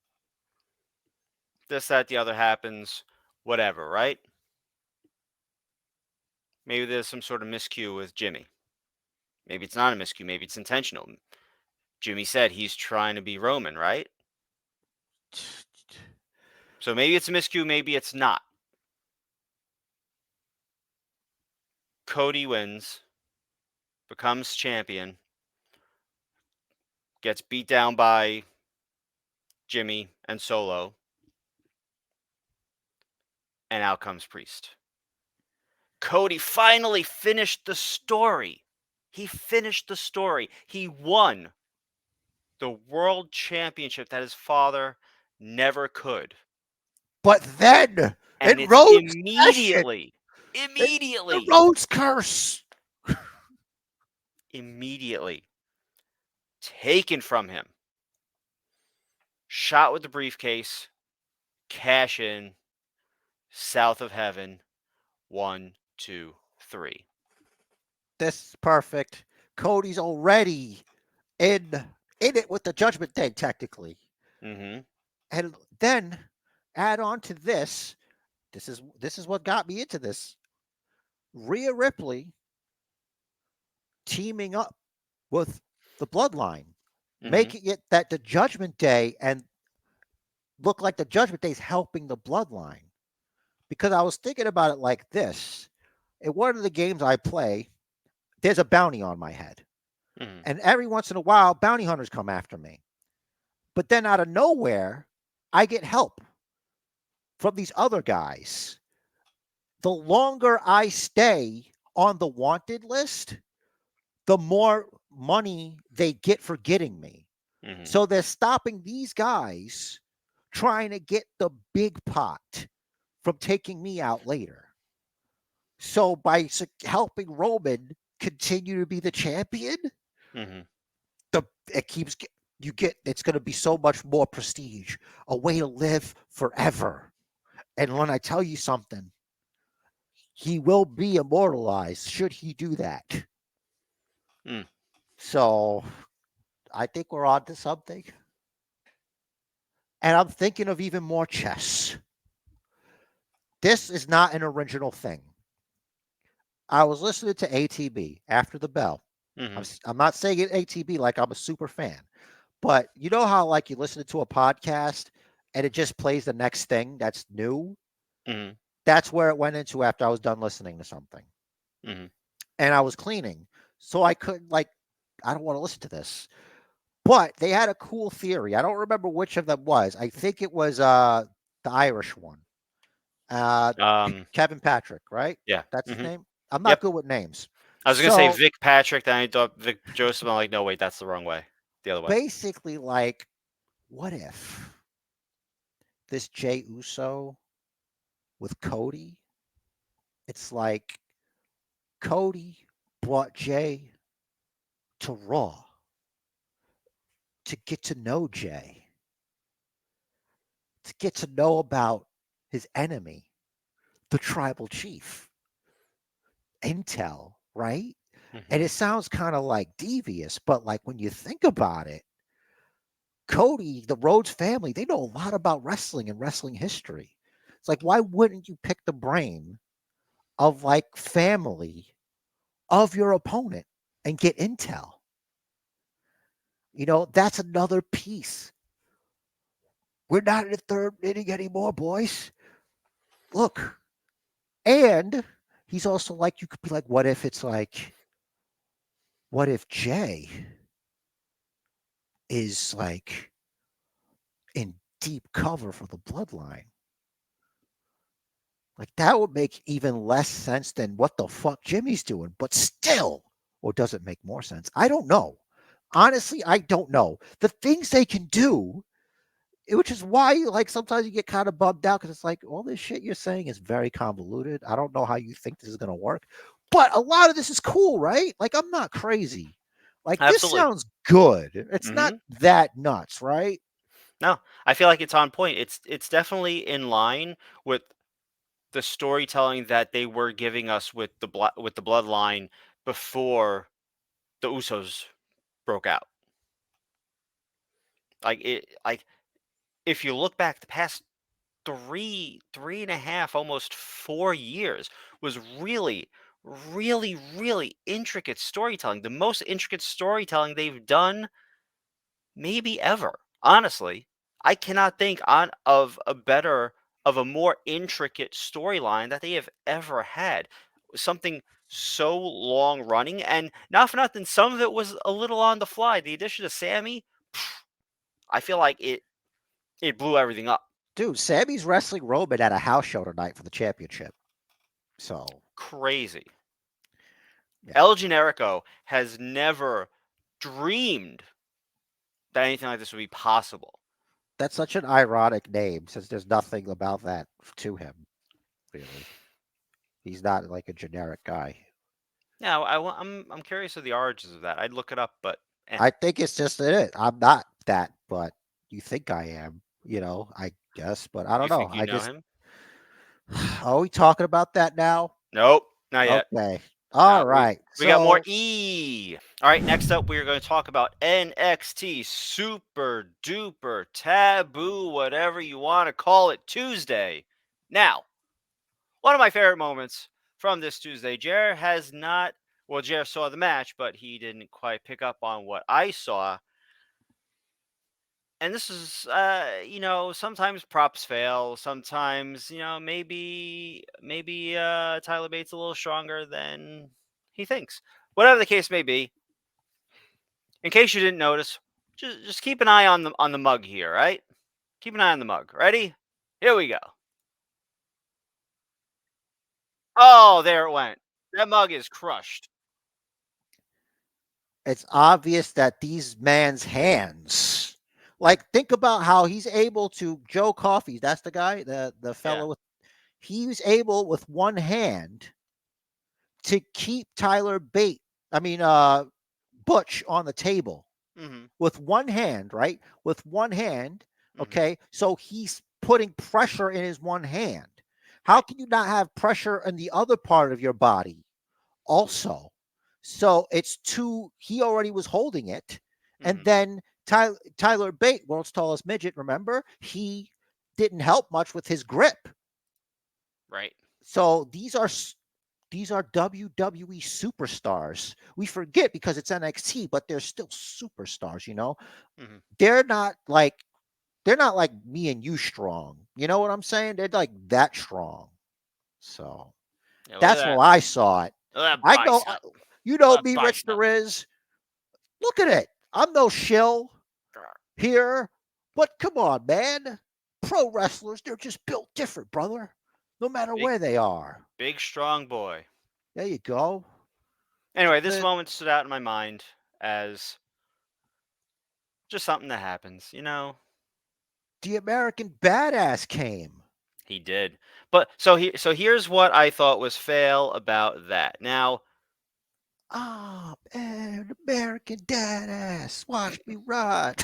Speaker 3: This, that, the other happens, whatever, right? Maybe there's some sort of miscue with Jimmy. Maybe it's not a miscue. Maybe it's intentional. Jimmy said he's trying to be Roman, right? So maybe it's a miscue. Maybe it's not. Cody wins, becomes champion, gets beat down by Jimmy and Solo, and out comes Priest. Cody finally finished the story. He finished the story. He won the world championship that his father never could.
Speaker 2: But then,
Speaker 3: And
Speaker 2: in
Speaker 3: it's
Speaker 2: Rhodes' session,
Speaker 3: immediately,
Speaker 2: the
Speaker 3: immediately,
Speaker 2: Rhodes curse.
Speaker 3: immediately taken from him. Shot with the briefcase, cash in, south of heaven, 1, 2, 3.
Speaker 2: This is perfect. Cody's already in in it with the Judgment Day, technically.
Speaker 3: Mm-hmm.
Speaker 2: And then add on to this. This is what got me into this. Rhea Ripley teaming up with the Bloodline,
Speaker 3: Mm-hmm.
Speaker 2: making it that the Judgment Day and look like the Judgment Day is helping the Bloodline. Because I was thinking about it like this. In one of the games I play, there's a bounty on my head.
Speaker 3: Mm-hmm.
Speaker 2: And every once in a while, bounty hunters come after me. But then out of nowhere, I get help from these other guys. The longer I stay on the wanted list, the more money they get for getting me.
Speaker 3: Mm-hmm.
Speaker 2: So they're stopping these guys trying to get the big pot from taking me out later. So by helping Roman continue to be the champion,
Speaker 3: Mm-hmm.
Speaker 2: the it keeps you get it's going to be so much more prestige, a way to live forever. And when I tell you something, he will be immortalized should he do that.
Speaker 3: Mm.
Speaker 2: So I think we're on to something. And I'm thinking of even more chess. This is not an original thing. I was listening to ATB after the bell.
Speaker 3: Mm-hmm.
Speaker 2: I'm not saying it ATB like I'm a super fan, but you know how like you listen to a podcast and it just plays the next thing that's new?
Speaker 3: Mm-hmm.
Speaker 2: That's where it went into after I was done listening to something.
Speaker 3: Mm-hmm.
Speaker 2: And I was cleaning. So I couldn't like I don't want to listen to this. But they had a cool theory. I don't remember which of them was. I think it was the Irish one. Uh
Speaker 3: Um.
Speaker 2: Kevin Patrick, right?
Speaker 3: Yeah.
Speaker 2: That's his
Speaker 3: Mm-hmm.
Speaker 2: name. I'm not
Speaker 3: Yep.
Speaker 2: good with names.
Speaker 3: I was gonna say
Speaker 2: So
Speaker 3: Vic Patrick, then I thought Vic Joseph. I'm like, no, wait, that's the wrong way. The other way.
Speaker 2: basically, like, what if this Jay Uso with Cody? It's like Cody brought Jay to Raw to get to know Jay, to get to know about his enemy, the tribal chief. Intel, right? And
Speaker 3: Mhm.
Speaker 2: it sounds kind of like devious, but like when you think about it, Cody, the Rhodes family, they know a lot about wrestling and wrestling history. It's like, why wouldn't you pick the brain of like family of your opponent and get intel? That's another piece. We're not in the third inning anymore, boys. Look, and he's also like, you could be like, what if Jay is like in deep cover for the bloodline? Like that would make even less sense than what the fuck Jimmy's doing, but still, or does it make more sense? I don't know. Honestly, I don't know. The things they can do, which is why like sometimes you get kind of bummed out because it's like all this shit you're saying is very convoluted. I don't know how you think this is gonna work. But a lot of this is cool, right? Like I'm not crazy. Like this
Speaker 3: Absolutely.
Speaker 2: sounds good. It's not
Speaker 3: Mhm.
Speaker 2: that nuts, right?
Speaker 3: No, I feel like it's on point. It's definitely in line with the storytelling that they were giving us with with the bloodline before the Usos broke out. Like if you look back the past three and a half, almost 4 years was really, really, really intricate storytelling. The most intricate storytelling they've done maybe ever. Honestly, I cannot think on of a more intricate storyline that they have ever had. Something so long running, and not for nothing, some of it was a little on the fly. The addition of Sammy, I feel like it blew everything up.
Speaker 2: Dude, Sammy's wrestling Roman at a house show tonight for the championship. So
Speaker 3: Crazy.
Speaker 2: yeah.
Speaker 3: El Generico has never dreamed that anything like this would be possible.
Speaker 2: That's such an ironic name since there's nothing about that to him, really. He's not like a generic guy.
Speaker 3: Now, I'm curious of the origins of that. I'd look it up, but
Speaker 2: I think it's just it. I'm not that, but you think I am, I guess, but I
Speaker 3: you
Speaker 2: don't know.
Speaker 3: think you
Speaker 2: I
Speaker 3: know
Speaker 2: just
Speaker 3: him?
Speaker 2: are we talking about that now?
Speaker 3: Nope, not yet.
Speaker 2: Okay. All
Speaker 3: No,
Speaker 2: right.
Speaker 3: we got more
Speaker 2: So
Speaker 3: E. All right, next up, we are going to talk about NXT Super Duper Taboo, whatever you want to call it, Tuesday. Now, one of my favorite moments from this Tuesday, Jer has not. Well, Jer saw the match, but he didn't quite pick up on what I saw. And this is, sometimes props fail. Sometimes, maybe Tyler Bates a little stronger than he thinks. Whatever the case may be, in case you didn't notice, just keep an eye on the mug here, right? Keep an eye on the mug. Ready? Here we go. Oh, there it went. That mug is crushed.
Speaker 2: it's obvious that these man's hands, like, think about how he's able to Joe Coffey, that's the guy, the
Speaker 3: Yeah.
Speaker 2: fellow with he's able with one hand to keep Tyler Bate, I mean Butch on the table
Speaker 3: Mm-hmm.
Speaker 2: with one hand, right? With one hand,
Speaker 3: Mm-hmm.
Speaker 2: okay? So he's putting pressure in his one hand. How
Speaker 3: Right.
Speaker 2: can you not have pressure in the other part of your body also? So it's two, he already was holding it. And
Speaker 3: Mm-hmm.
Speaker 2: then Tyler Bate, world's tallest midget, remember? He didn't help much with his grip.
Speaker 3: Right.
Speaker 2: So these are WWE superstars. We forget because it's NXT, but they're still superstars.
Speaker 3: Mm-hmm.
Speaker 2: They're not like they're not like me and you strong. You know what I'm saying? They're like that strong. So
Speaker 3: Yeah. Look at
Speaker 2: that's
Speaker 3: that.
Speaker 2: how I saw it.
Speaker 3: Look at that
Speaker 2: I know
Speaker 3: bicep.
Speaker 2: you know
Speaker 3: That
Speaker 2: me, Rich
Speaker 3: bicep.
Speaker 2: Riz. Look at it. I'm no shill here, but come on, man. Pro wrestlers, they're just built different, brother. No matter
Speaker 3: Big,
Speaker 2: where they are.
Speaker 3: big, strong boy.
Speaker 2: There you go.
Speaker 3: Anyway, this
Speaker 2: The
Speaker 3: moment stood out in my mind as just something that happens.
Speaker 2: the American badass came.
Speaker 3: He did. But so here's what I thought was fail about that. Now,
Speaker 2: Ah, man, American badass. Watch me ride.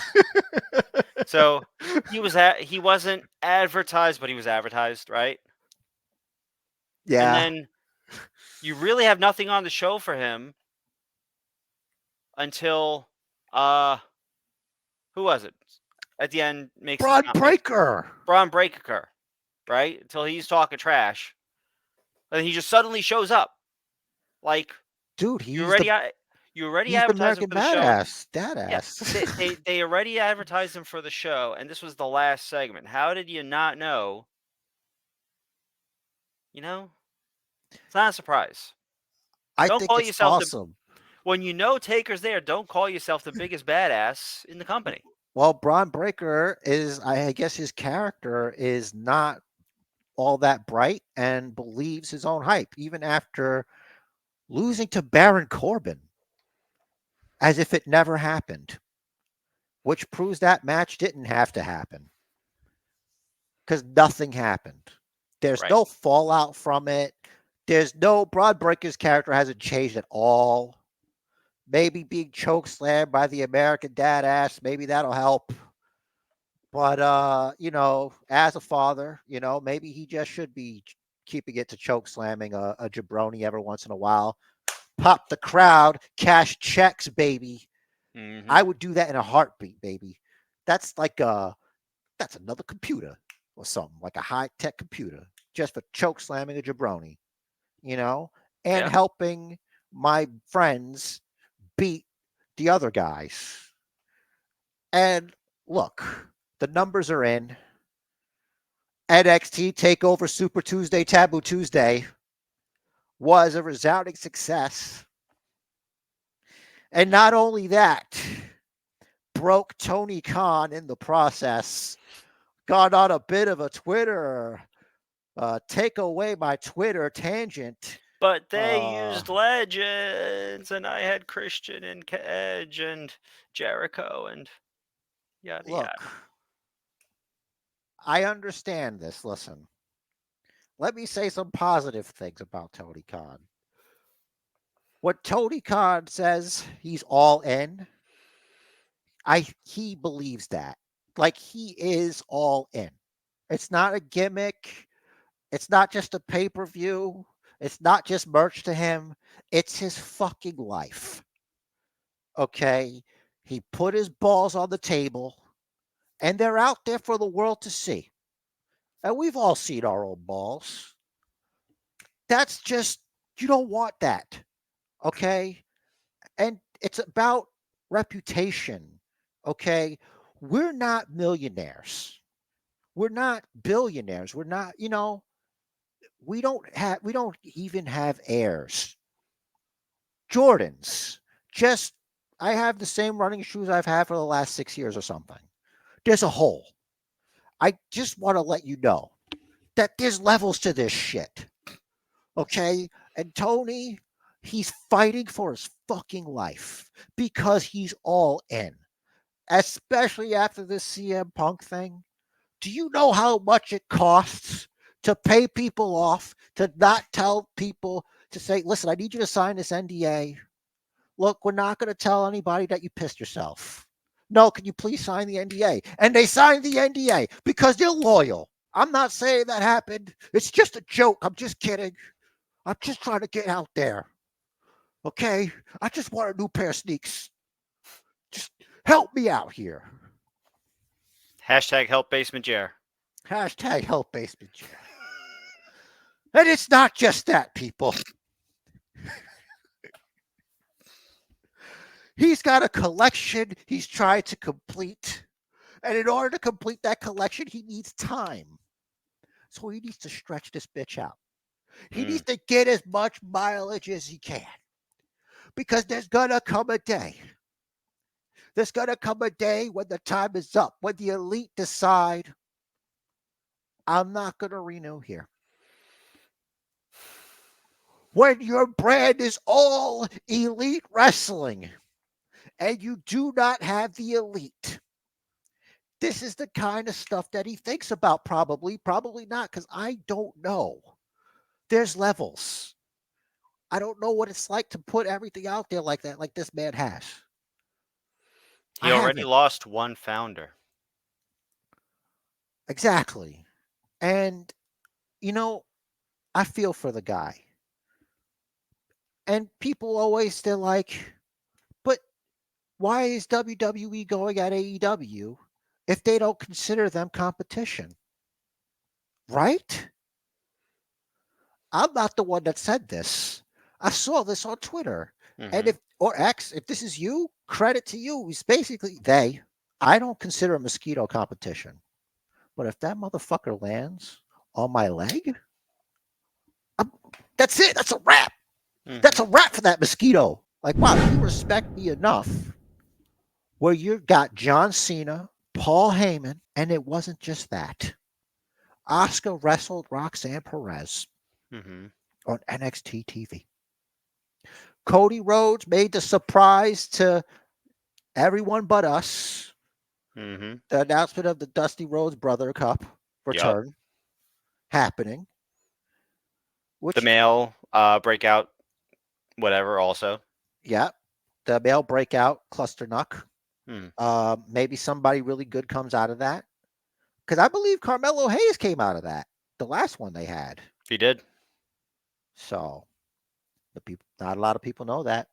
Speaker 3: so he wasn't advertised, but he was advertised, right? And
Speaker 2: Yeah.
Speaker 3: then you really have nothing on the show for him until who was it? At the end makes his
Speaker 2: Braun Breaker.
Speaker 3: Braun Breaker, right? Until he's talking trash. And he just suddenly shows up. Like,
Speaker 2: Dude,
Speaker 3: you
Speaker 2: he's
Speaker 3: already
Speaker 2: the
Speaker 3: advertised him
Speaker 2: American
Speaker 3: for the show.
Speaker 2: badass.
Speaker 3: Yeah,
Speaker 2: Dadass.
Speaker 3: they already advertised him for the show, and this was the last segment. How did you not know? You know, it's not a surprise.
Speaker 2: I
Speaker 3: Don't
Speaker 2: think
Speaker 3: call
Speaker 2: it's
Speaker 3: yourself the
Speaker 2: awesome.
Speaker 3: when you know Taker's there. Don't call yourself the biggest badass in the company.
Speaker 2: Well, Braun Breaker is, I guess his character is not all that bright and believes his own hype, even after losing to Baron Corbin as if it never happened, which proves that match didn't have to happen because nothing happened. There's
Speaker 3: Right.
Speaker 2: no fallout from it. There's no Braun Breaker's character hasn't changed at all. Maybe being chokeslammed by the American Dadass, maybe that'll help. But as a father, maybe he just should be keeping it to choke slamming a jabroni every once in a while. Pop the crowd, cash checks, baby.
Speaker 3: Mm-hmm.
Speaker 2: I would do that in a heartbeat, baby. That's that's another computer or something, like a high-tech computer, just for choke slamming a jabroni, and
Speaker 3: Yeah.
Speaker 2: helping my friends beat the other guys. And look, the numbers are in. NXT Takeover Super Tuesday Taboo Tuesday was a resounding success. And not only that, broke Tony Khan in the process. Got on a bit of a Twitter take away my Twitter tangent.
Speaker 3: But they used legends, and I had Christian and Edge and Jericho and yada
Speaker 2: Look,
Speaker 3: yada.
Speaker 2: I understand this. Listen, let me say some positive things about Tony Khan. What Tony Khan says, he's all in. He believes that. Like, he is all in. It's not a gimmick. It's not just a pay-per-view. It's not just merch to him. It's his fucking life. Okay? He put his balls on the table, and they're out there for the world to see. And we've all seen our own balls. That's just, you don't want that. Okay? And it's about reputation. Okay? We're not millionaires. We're not billionaires. We're not, we don't even have heirs. Jordans. Just I have the same running shoes I've had for the last 6 years or something. There's a hole. I just want to let you know that there's levels to this shit. Okay? And Tony, he's fighting for his fucking life because he's all in. Especially after this CM Punk thing. Do you know how much it costs to pay people off, to not tell people, to say, listen, I need you to sign this NDA. Look, we're not going to tell anybody that you pissed yourself. No, can you please sign the NDA? And they signed the NDA because they're loyal. I'm not saying that happened. It's just a joke. I'm just kidding. I'm just trying to get out there. Okay? I just want a new pair of sneaks. Just help me out here.
Speaker 3: Hashtag help Basement Jer.
Speaker 2: Hashtag help Basement Jer. And it's not just that, people. He's got a collection he's trying to complete. And in order to complete that collection, he needs time. So he needs to stretch this bitch out. He needs to get as much mileage as he can. Because there's going to come a day. There's going to come a day when the time is up, when the elite decide, I'm not going to renew here. When your brand is all elite wrestling and you do not have the elite, this is the kind of stuff that he thinks about, probably not, because I don't know. There's levels. I don't know what it's like to put everything out there like that, like this man has.
Speaker 3: He already lost one founder.
Speaker 2: Exactly. And, I feel for the guy. And people always, they're like, but Why is WWE going at AEW if they don't consider them competition? Right? I'm not the one that said this. I saw this on Twitter. And
Speaker 3: Mm-hmm.
Speaker 2: if or X, if this is you, credit to you. It's basically they. I don't consider a mosquito competition. But if that motherfucker lands on my leg, I'm, that's it. That's a wrap.
Speaker 3: Mm-hmm.
Speaker 2: That's a wrap for that mosquito. Like, wow, you respect me enough where you got John Cena, Paul Heyman, and it wasn't just that. Oscar wrestled Roxanne Perez
Speaker 3: Mm-hmm.
Speaker 2: on NXT TV. Cody Rhodes made the surprise to everyone but us.
Speaker 3: Mm-hmm.
Speaker 2: The announcement of the Dusty Rhodes Brother Cup
Speaker 3: Yep.
Speaker 2: return happening,
Speaker 3: The
Speaker 2: which,
Speaker 3: male breakout, whatever. Also.
Speaker 2: yeah, the male breakout cluster knuck.
Speaker 3: Mm.
Speaker 2: Maybe somebody really good comes out of that. Because I believe Carmelo Hayes came out of that, the last one they had.
Speaker 3: He did.
Speaker 2: So the people, not a lot of people know that.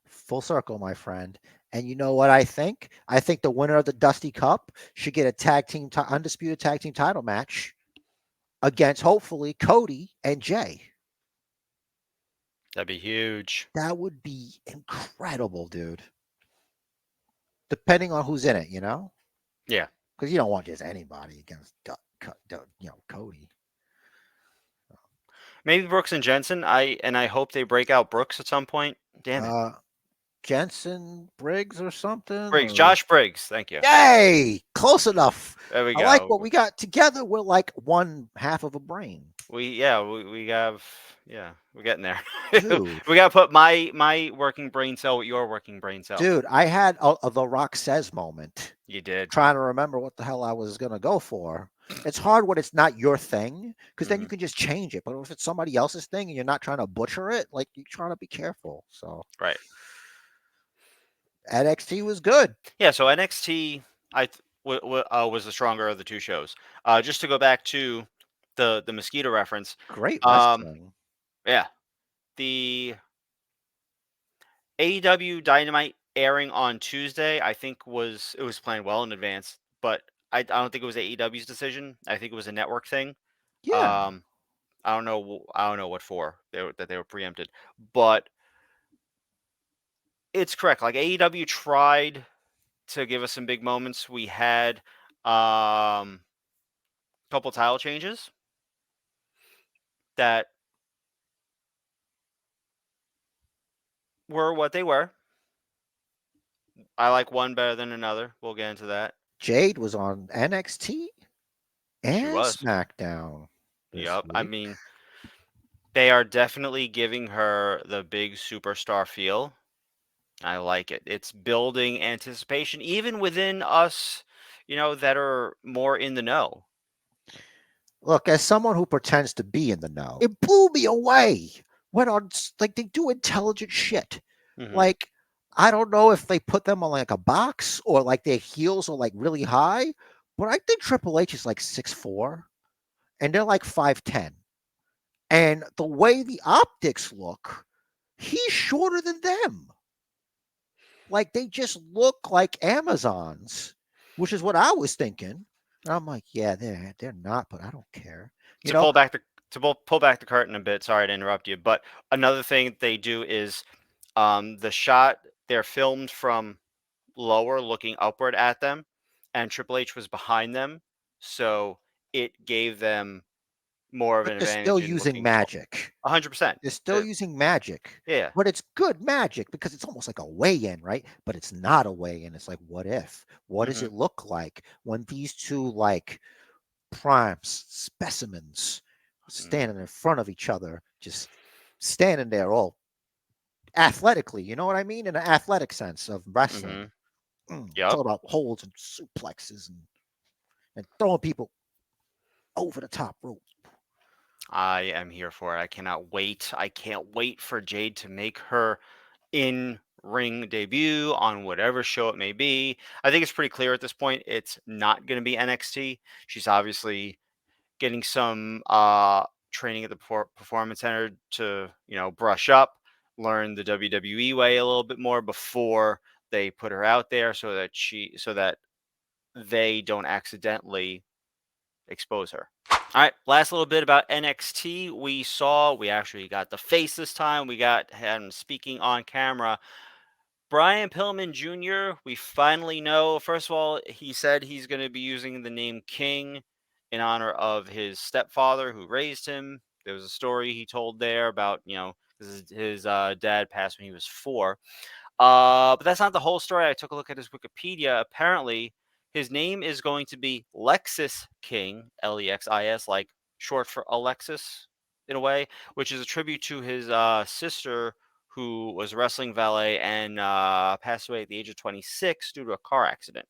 Speaker 2: Full circle, my friend. And you know what I think? I think the winner of the Dusty Cup should get a undisputed tag team title match against hopefully Cody and Jay.
Speaker 3: That'd be huge.
Speaker 2: That would be incredible, dude. Depending on who's in it,
Speaker 3: Yeah.
Speaker 2: because you don't want just anybody against Cody.
Speaker 3: Maybe Brooks and Jensen. I hope they break out Brooks at some point. Damn it.
Speaker 2: Uh, Jensen Briggs or something,
Speaker 3: Briggs.
Speaker 2: or
Speaker 3: Josh Briggs. Thank you.
Speaker 2: yay, close enough.
Speaker 3: There we
Speaker 2: I like
Speaker 3: go.
Speaker 2: what we got together. We're like one half of a brain,
Speaker 3: We have we're getting there.
Speaker 2: dude.
Speaker 3: We gotta put my working brain cell with your working brain cell.
Speaker 2: Dude, I had a The Rock says moment
Speaker 3: You did.
Speaker 2: trying to remember what the hell I was gonna go for. It's hard when it's not your thing because then you
Speaker 3: Mhm.
Speaker 2: can just change it. But if it's somebody else's thing and you're not trying to butcher it, like you're trying to be careful. So
Speaker 3: Right.
Speaker 2: NXT was good.
Speaker 3: Yeah. So NXT was the stronger of the two shows. Just to go back to the mosquito reference.
Speaker 2: Great
Speaker 3: Um.
Speaker 2: wrestling.
Speaker 3: Yeah. The AEW Dynamite airing on Tuesday, I think it was planned well in advance, but I don't think it was AEW's decision. I think it was a network thing.
Speaker 2: Yeah.
Speaker 3: Um, I don't know what for that they were preempted, but it's correct. Like AEW tried to give us some big moments. We had a couple title changes that were what they were. I like one better than another. We'll get into that.
Speaker 2: Jade was on NXT
Speaker 3: She
Speaker 2: and
Speaker 3: was.
Speaker 2: SmackDown this
Speaker 3: Yep. I
Speaker 2: week.
Speaker 3: mean, they are definitely giving her the big superstar feel. I like it. It's building anticipation, even within us, that are more in the know.
Speaker 2: Look, as someone who pretends to be in the know, it blew me away when like they do intelligent shit.
Speaker 3: Hmm.
Speaker 2: Like I don't know if they put them on like a box or like their heels are like really high, but I think Triple H is like 6'4" and they're like 5'10". And the way the optics look, he's shorter than them. Like they just look like Amazons, which is what I was thinking. And I'm like, yeah, they're not, but I don't care. You
Speaker 3: To
Speaker 2: know,
Speaker 3: pull back the pull back the curtain a bit. Sorry to interrupt you, but another thing they do is the shot. They're filmed from lower, looking upward at them, and Triple H was behind them, so it gave them more of
Speaker 2: but
Speaker 3: an
Speaker 2: they're still
Speaker 3: advantage in
Speaker 2: using
Speaker 3: looking tall.
Speaker 2: magic.
Speaker 3: 100%.
Speaker 2: They're still using magic,
Speaker 3: Yeah.
Speaker 2: but it's good magic because it's almost like a weigh-in, right? But it's not a weigh-in. It's like, what if? What does
Speaker 3: Hmm.
Speaker 2: it look like when these two like primes, specimens, standing in front of each other, just standing there all athletically? You know what I mean? In an athletic sense of
Speaker 3: Hmm.
Speaker 2: wrestling. It's
Speaker 3: Yep.
Speaker 2: all about holds and suplexes and throwing people over the top rope.
Speaker 3: I am here for it. I cannot wait. I can't wait for Jade to make her in ring debut on whatever show it may be. I think it's pretty clear at this point it's not going to be NXT. She's obviously getting some training at the performance center to, brush up, learn the WWE way a little bit more before they put her out there so that they don't accidentally expose her. All right, last little bit about NXT. We actually got the face this time. We got him speaking on camera. Brian Pillman Jr., we finally know. First of all, he said he's going to be using the name King in honor of his stepfather who raised him. There was a story he told there about, his dad passed when he was 4. But that's not the whole story. I took a look at his Wikipedia. Apparently, his name is going to be Lexis King, Lexis, like short for Alexis in a way, which is a tribute to his sister who was a wrestling valet and passed away at the age of 26 due to a car accident.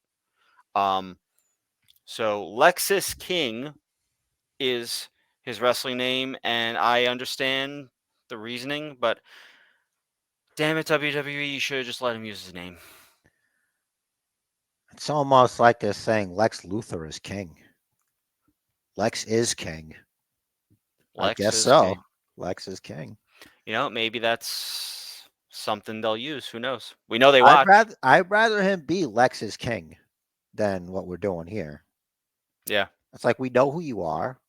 Speaker 3: So Lexis King is his wrestling name, and I understand the reasoning, but damn it, WWE, you should have just let him use his name.
Speaker 2: It's almost like they're saying Lex Luthor is king. Lex is king. I guess
Speaker 3: Is
Speaker 2: so.
Speaker 3: king.
Speaker 2: Lex is king.
Speaker 3: Maybe that's something they'll use. Who knows? We know they
Speaker 2: I'd
Speaker 3: watch.
Speaker 2: rather him be Lex is king than what we're doing here.
Speaker 3: Yeah.
Speaker 2: It's like we know who you are.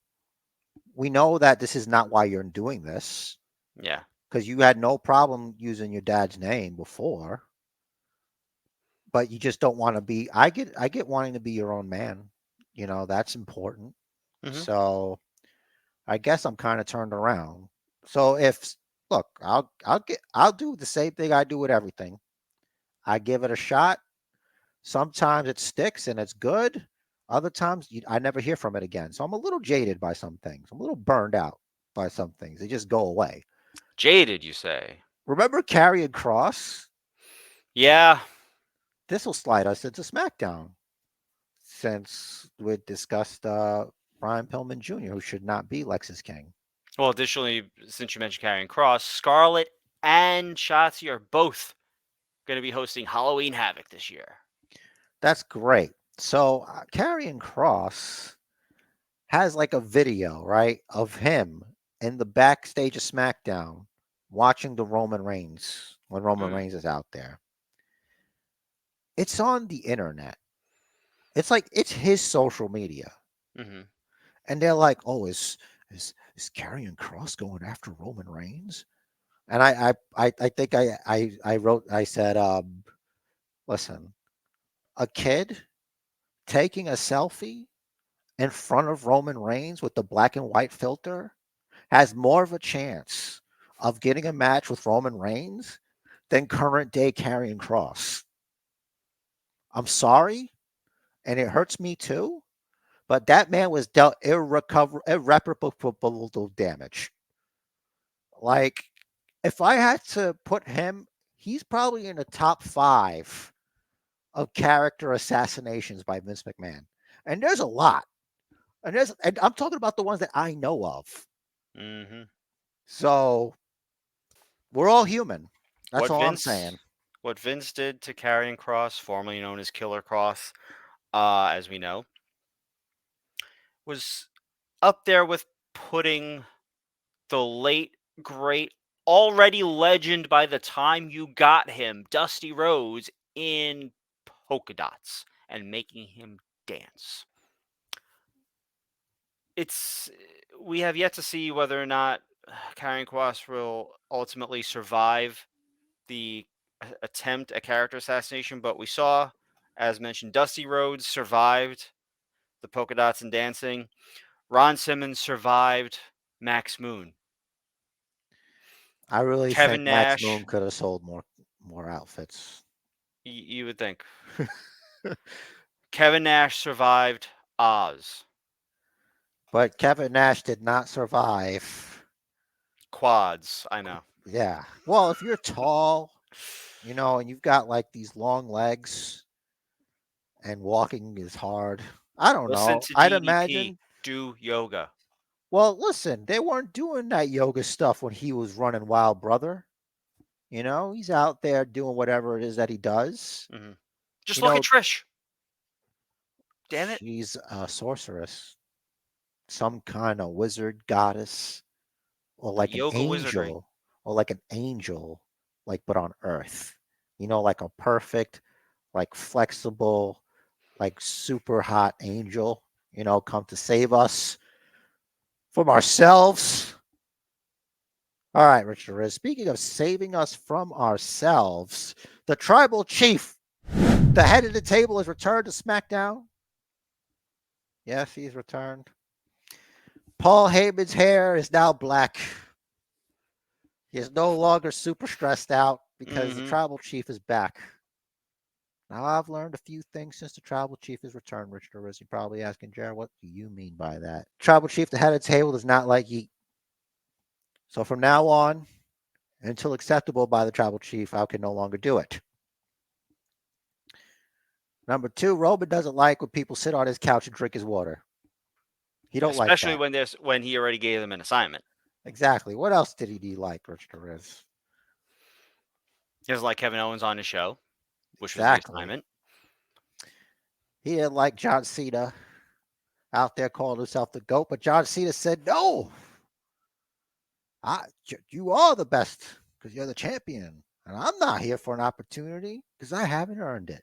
Speaker 2: We know that this is not why you're doing this.
Speaker 3: Yeah.
Speaker 2: Because you had no problem using your dad's name before. But you just don't want to be I get wanting to be your own man. That's important.
Speaker 3: Mm-hmm.
Speaker 2: So I guess I'm kind of turned around. So look, I'll do the same thing I do with everything. I give it a shot. Sometimes it sticks and it's good. Other times I never hear from it again. So I'm a little jaded by some things. I'm a little burned out by some things. They just go away.
Speaker 3: Jaded, you say?
Speaker 2: Remember Karrion Kross?
Speaker 3: Yeah.
Speaker 2: This will slide us into SmackDown since we discussed Brian Pillman Jr., who should not be Lexis King.
Speaker 3: Well, additionally, since you mentioned Karrion Kross, Scarlett and Shotzi are both going to be hosting Halloween Havoc this year.
Speaker 2: That's great. So Karrion Kross has like a video, right, of him in the backstage of SmackDown watching the Roman Reigns when Roman Reigns is out there. It's on the internet. It's like it's his social media, and they're like, "Oh, is Karrion Kross going after Roman Reigns?" And I think I wrote I said, listen, a kid taking a selfie in front of Roman Reigns with the black and white filter has more of a chance of getting a match with Roman Reigns than current day Karrion Kross. I'm sorry, and it hurts me too, but that man was dealt irreparable damage. Like, if I had to put him, he's probably in the top 5 of character assassinations by Vince McMahon. And there's a lot. And I'm talking about the ones that I know of. So we're all human. That's all I'm saying.
Speaker 3: What Vince did to Karrion Kross, formerly known as Killer Kross, as we know, was up there with putting the late, great, already legend by the time you got him, Dusty Rhodes, in polka dots and making him dance. We have yet to see whether or not Karrion Kross will ultimately survive the attempt at character assassination, but we saw, as mentioned, Dusty Rhodes survived the polka dots and dancing. Ron Simmons survived Max Moon.
Speaker 2: I really
Speaker 3: Kevin
Speaker 2: think Max
Speaker 3: Nash,
Speaker 2: Moon could have sold more outfits.
Speaker 3: you would think. Kevin Nash survived Oz.
Speaker 2: But Kevin Nash did not survive
Speaker 3: Quads, I know.
Speaker 2: Yeah. Well, if you're tall, and you've got like these long legs and walking is hard. I don't
Speaker 3: Listen
Speaker 2: know.
Speaker 3: to
Speaker 2: I'd
Speaker 3: DDP.
Speaker 2: imagine.
Speaker 3: Do yoga.
Speaker 2: Well, listen, they weren't doing that yoga stuff when he was running Wild Brother. He's out there doing whatever it is that he does.
Speaker 3: Just look at Trish. Damn it.
Speaker 2: She's a sorceress, some kind of wizard goddess, or like an
Speaker 3: Yoga wizardry.
Speaker 2: angel, or like an angel, like but on Earth. like a perfect, like flexible, like super hot angel, come to save us from ourselves. All right, Richard Riz. Speaking of saving us from ourselves, the tribal chief, the head of the table, has returned to SmackDown. Yes, he's returned. Paul Heyman's hair is now black. He is no longer super stressed out because the
Speaker 3: Mm-hmm.
Speaker 2: tribal chief is back. Now, I've learned a few things since the tribal chief has returned, Richard Riz. You're probably asking, Jared, what do you mean by that? Tribal chief, the head of the table, does not like yeet. So from now on, until acceptable by the tribal chief, I can no longer do it. Number two, Roman doesn't like when people sit on his couch and drink his water. He don't like
Speaker 3: Especially
Speaker 2: that.
Speaker 3: when he already gave them an assignment.
Speaker 2: Exactly. What else did he like, Richard Riz?
Speaker 3: He doesn't like Kevin Owens on his show, which was the
Speaker 2: Exactly.
Speaker 3: assignment.
Speaker 2: He didn't like John Cena out there calling himself the GOAT, but John Cena said, no, you are the best because you're the champion. And I'm not here for an opportunity because I haven't earned it.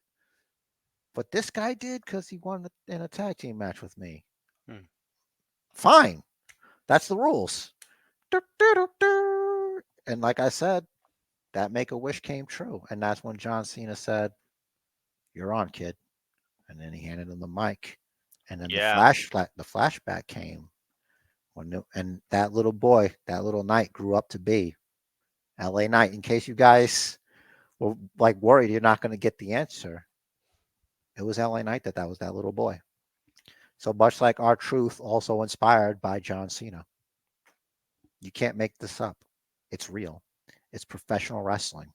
Speaker 2: But this guy did because he won in a tag team match with me. Fine. That's the rules. And like I said, that Make-A-Wish came true. And that's when John Cena said, you're on, kid. And then he handed him the mic. And then
Speaker 3: Yeah.
Speaker 2: the flashback came. And that little boy, that little Knight grew up to be LA Knight. In case you guys were like worried you're not going to get the answer, it was LA Knight that was that little boy. So much like R-Truth, also inspired by John Cena. You can't make this up. It's real. It's professional wrestling.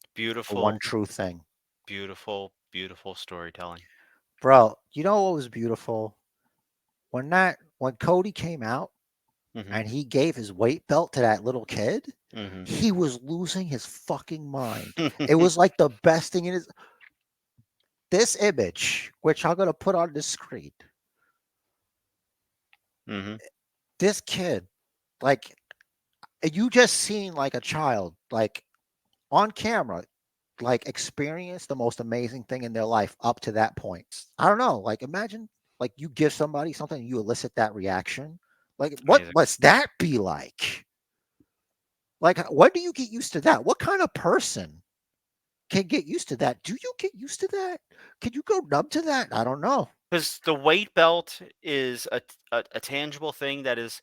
Speaker 2: The
Speaker 3: Beautiful,
Speaker 2: one true thing.
Speaker 3: beautiful, beautiful storytelling.
Speaker 2: Bro, you know what was beautiful? When Cody came out
Speaker 3: Mm-hmm.
Speaker 2: and he gave his weight belt to that little kid,
Speaker 3: Mm-hmm.
Speaker 2: he was losing his fucking mind. It was like the best thing in his. This image, which I'm gonna put on the screen,
Speaker 3: Mm-hmm.
Speaker 2: this kid, like you just seen like a child, like on camera, like experience the most amazing thing in their life up to that point. I don't know. Like imagine like you give somebody something and you elicit that reaction. Like what
Speaker 3: Amazing.
Speaker 2: must that be like? Like when do you get used to that? What kind of person can get used to that? Do you get used to that? Can you go numb to that? I don't know.
Speaker 3: Because the weight belt is a tangible thing that is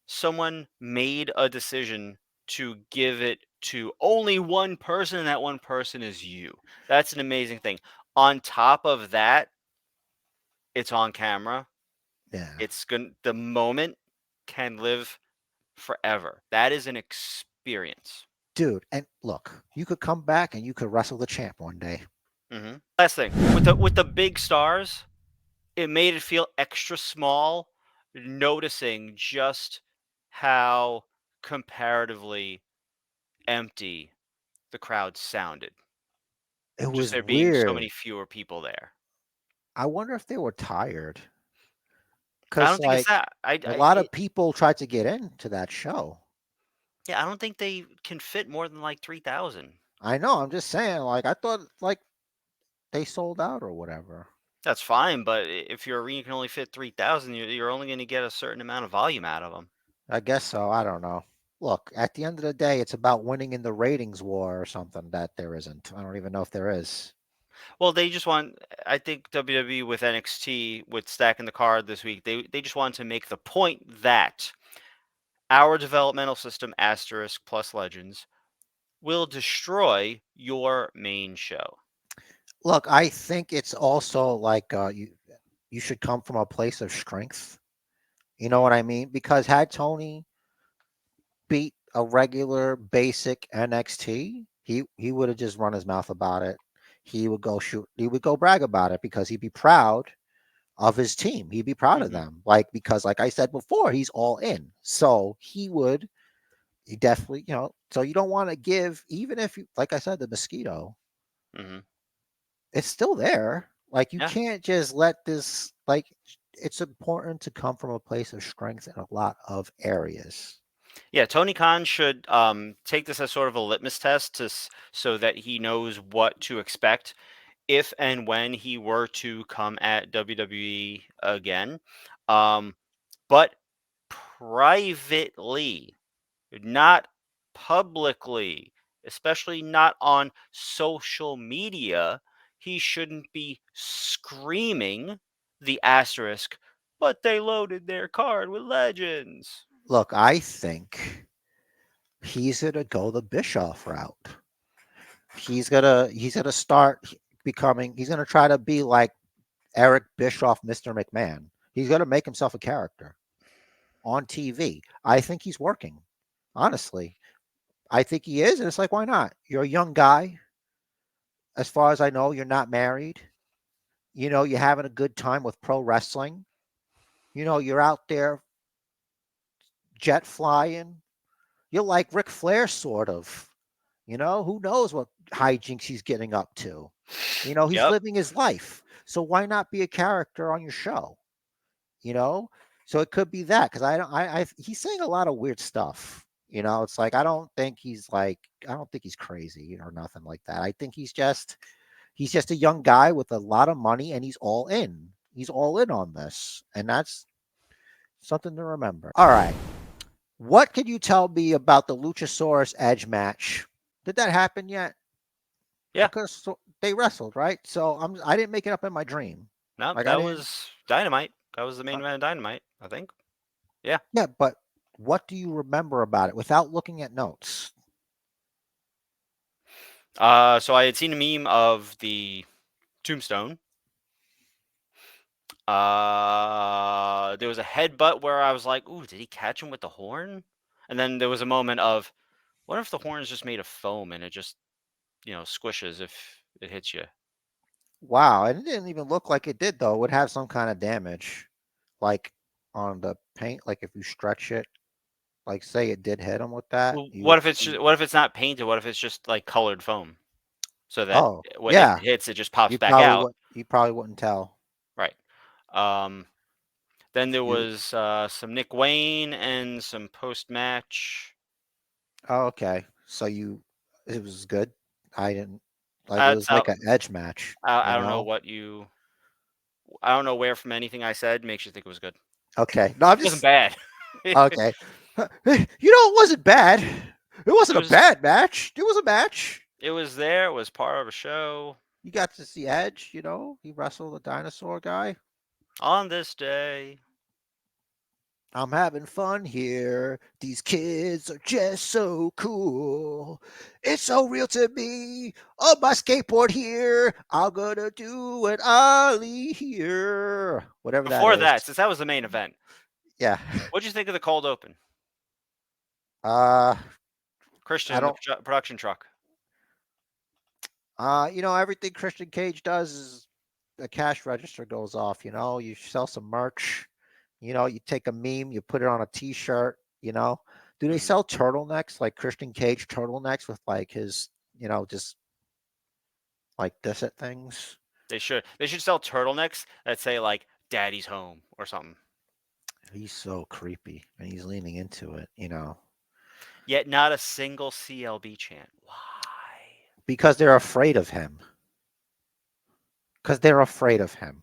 Speaker 3: someone made a decision to give it to only one person, and that one person is you. That's an amazing thing. On top of that, it's on camera.
Speaker 2: Yeah.
Speaker 3: The moment can live forever. That is an experience.
Speaker 2: Dude, and look, you could come back and you could wrestle the champ one day.
Speaker 3: Last thing with the big stars, it made it feel extra small, noticing just how comparatively empty the crowd sounded.
Speaker 2: It
Speaker 3: Just
Speaker 2: was
Speaker 3: there being so many
Speaker 2: weird.
Speaker 3: fewer people there.
Speaker 2: I wonder if they were tired.
Speaker 3: I
Speaker 2: Because,
Speaker 3: don't think it's
Speaker 2: like,
Speaker 3: that.
Speaker 2: a lot of people tried to get into that show.
Speaker 3: Yeah, I don't think they can fit more than like 3,000.
Speaker 2: I know. I'm just saying, like, I thought, like, they sold out or whatever.
Speaker 3: That's fine, but if your arena can only fit 3,000, you're only going to get a certain amount of volume out of them.
Speaker 2: I guess so. I don't know. Look, at the end of the day, it's about winning in the ratings war or something that there isn't. I don't even know if there is.
Speaker 3: Well, they just want. I think WWE with NXT with stacking the card this week, they just want to make the point that our developmental system asterisk plus legends will destroy your main show.
Speaker 2: Look, I think it's also like you should come from a place of strength. You know what I mean? Because had Tony beat a regular basic NXT, he would have just run his mouth about it. He would go shoot. He would go brag about it because he'd be proud of his team. He'd be proud of
Speaker 3: Mm-hmm.
Speaker 2: them. Like because, like I said before, he's all in. So he would. He definitely, So you don't want to give, even if you, like I said, the mosquito.
Speaker 3: Mm-hmm.
Speaker 2: It's still there. Like you
Speaker 3: Yeah.
Speaker 2: can't just let this. Like it's important to come from a place of strength in a lot of areas.
Speaker 3: Yeah, Tony Khan should take this as sort of a litmus test so that he knows what to expect if and when he were to come at WWE again. But privately, not publicly, especially not on social media, he shouldn't be screaming the asterisk, but they loaded their card with legends.
Speaker 2: Look, I think he's gonna go the Bischoff route. He's gonna start becoming. He's gonna try to be like Eric Bischoff, Mr. McMahon. He's gonna make himself a character on TV. I think he's working. Honestly, I think he is, and it's like, why not? You're a young guy. As far as I know, you're not married. You're having a good time with pro wrestling. You're out there jet flying. You're like Ric Flair, sort of. Who knows what hijinks he's getting up to? He's
Speaker 3: Yep.
Speaker 2: living his life. So why not be a character on your show? You know, so it could be that because I don't. He's saying a lot of weird stuff. It's like I don't think he's crazy or nothing like that. I think he's just a young guy with a lot of money and he's all in. He's all in on this, and that's something to remember. All right. What can you tell me about the Luchasaurus Edge match? Did that happen yet?
Speaker 3: Yeah.
Speaker 2: Because they wrestled, right? So I didn't make it up in my dream.
Speaker 3: No,
Speaker 2: Like I
Speaker 3: that
Speaker 2: didn't.
Speaker 3: was Dynamite. That was the main
Speaker 2: Uh,
Speaker 3: event of Dynamite, I think. Yeah.
Speaker 2: yeah, but what do you remember about it without looking at notes?
Speaker 3: So I had seen a meme of the tombstone. There was a headbutt where I was like, "Ooh, did he catch him with the horn?" And then there was a moment of, "What if the horn is just made of foam and it just, squishes if it hits you?"
Speaker 2: Wow, and it didn't even look like it did though. It would have some kind of damage, like on the paint. Like if you stretch it, like say it did hit him with that,
Speaker 3: Well,
Speaker 2: you
Speaker 3: what
Speaker 2: would
Speaker 3: if it's
Speaker 2: see.
Speaker 3: what if it's not painted? What if it's just like colored foam, so that
Speaker 2: Oh,
Speaker 3: if
Speaker 2: yeah,
Speaker 3: it hits, it just pops back out,
Speaker 2: you probably wouldn't tell.
Speaker 3: right? Um, then there
Speaker 2: You
Speaker 3: was some Nick Wayne and some post match.
Speaker 2: Oh, okay. So it was good. I didn't like it was
Speaker 3: That's
Speaker 2: like
Speaker 3: out.
Speaker 2: an edge match,
Speaker 3: I
Speaker 2: you
Speaker 3: don't know
Speaker 2: know?
Speaker 3: what you. I don't know where from anything I said makes you think it was good.
Speaker 2: Okay. No, I'm
Speaker 3: It wasn't
Speaker 2: just
Speaker 3: bad. it
Speaker 2: okay. It wasn't bad. It wasn't a
Speaker 3: was.
Speaker 2: bad match. It was a match.
Speaker 3: It was there. It was part of a show.
Speaker 2: You got to see Edge, he wrestled a dinosaur guy.
Speaker 3: On this day,
Speaker 2: I'm having fun here. These kids are just so cool. It's so real to me. On my skateboard here, I'm gonna do an ollie here. Whatever that
Speaker 3: before
Speaker 2: is.
Speaker 3: that, since that was the main event,
Speaker 2: Yeah.
Speaker 3: what'd you think of the cold open?
Speaker 2: Uh,
Speaker 3: Christian
Speaker 2: I
Speaker 3: in the
Speaker 2: don't.
Speaker 3: production truck.
Speaker 2: Everything Christian Cage does is the cash register goes off. You sell some merch. You take a meme, you put it on a T-shirt. Do they
Speaker 3: Mhm.
Speaker 2: sell turtlenecks like Christian Cage turtlenecks with like his, just like this at things?
Speaker 3: They should. They should sell turtlenecks that say like "Daddy's home" or something.
Speaker 2: He's so creepy, and he's leaning into it.
Speaker 3: Yet not a single CLB chant. Why?
Speaker 2: Because they're afraid of him. Because they're afraid of him.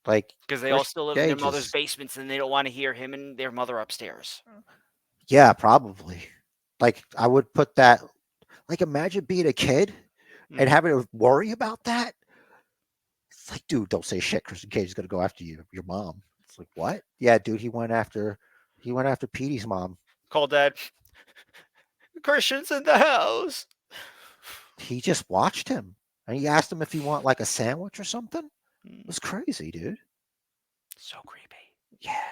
Speaker 2: Like
Speaker 3: Because they all
Speaker 2: Christian
Speaker 3: still live in their
Speaker 2: Cage
Speaker 3: mother's
Speaker 2: is,
Speaker 3: basements and they don't want to hear him and their mother upstairs.
Speaker 2: yeah, probably. Like I would put that. Like imagine being a kid and
Speaker 3: Mhm.
Speaker 2: having to worry about that. It's like, dude, don't say shit. Christian Cage is gonna go after your mom. It's like, what? Yeah, dude, he went after Petey's mom.
Speaker 3: Call Dad. Christian's in the house.
Speaker 2: He just watched him and he asked him if he want like a sandwich or something. It was
Speaker 3: Mm,
Speaker 2: crazy, dude.
Speaker 3: so creepy.
Speaker 2: Yeah.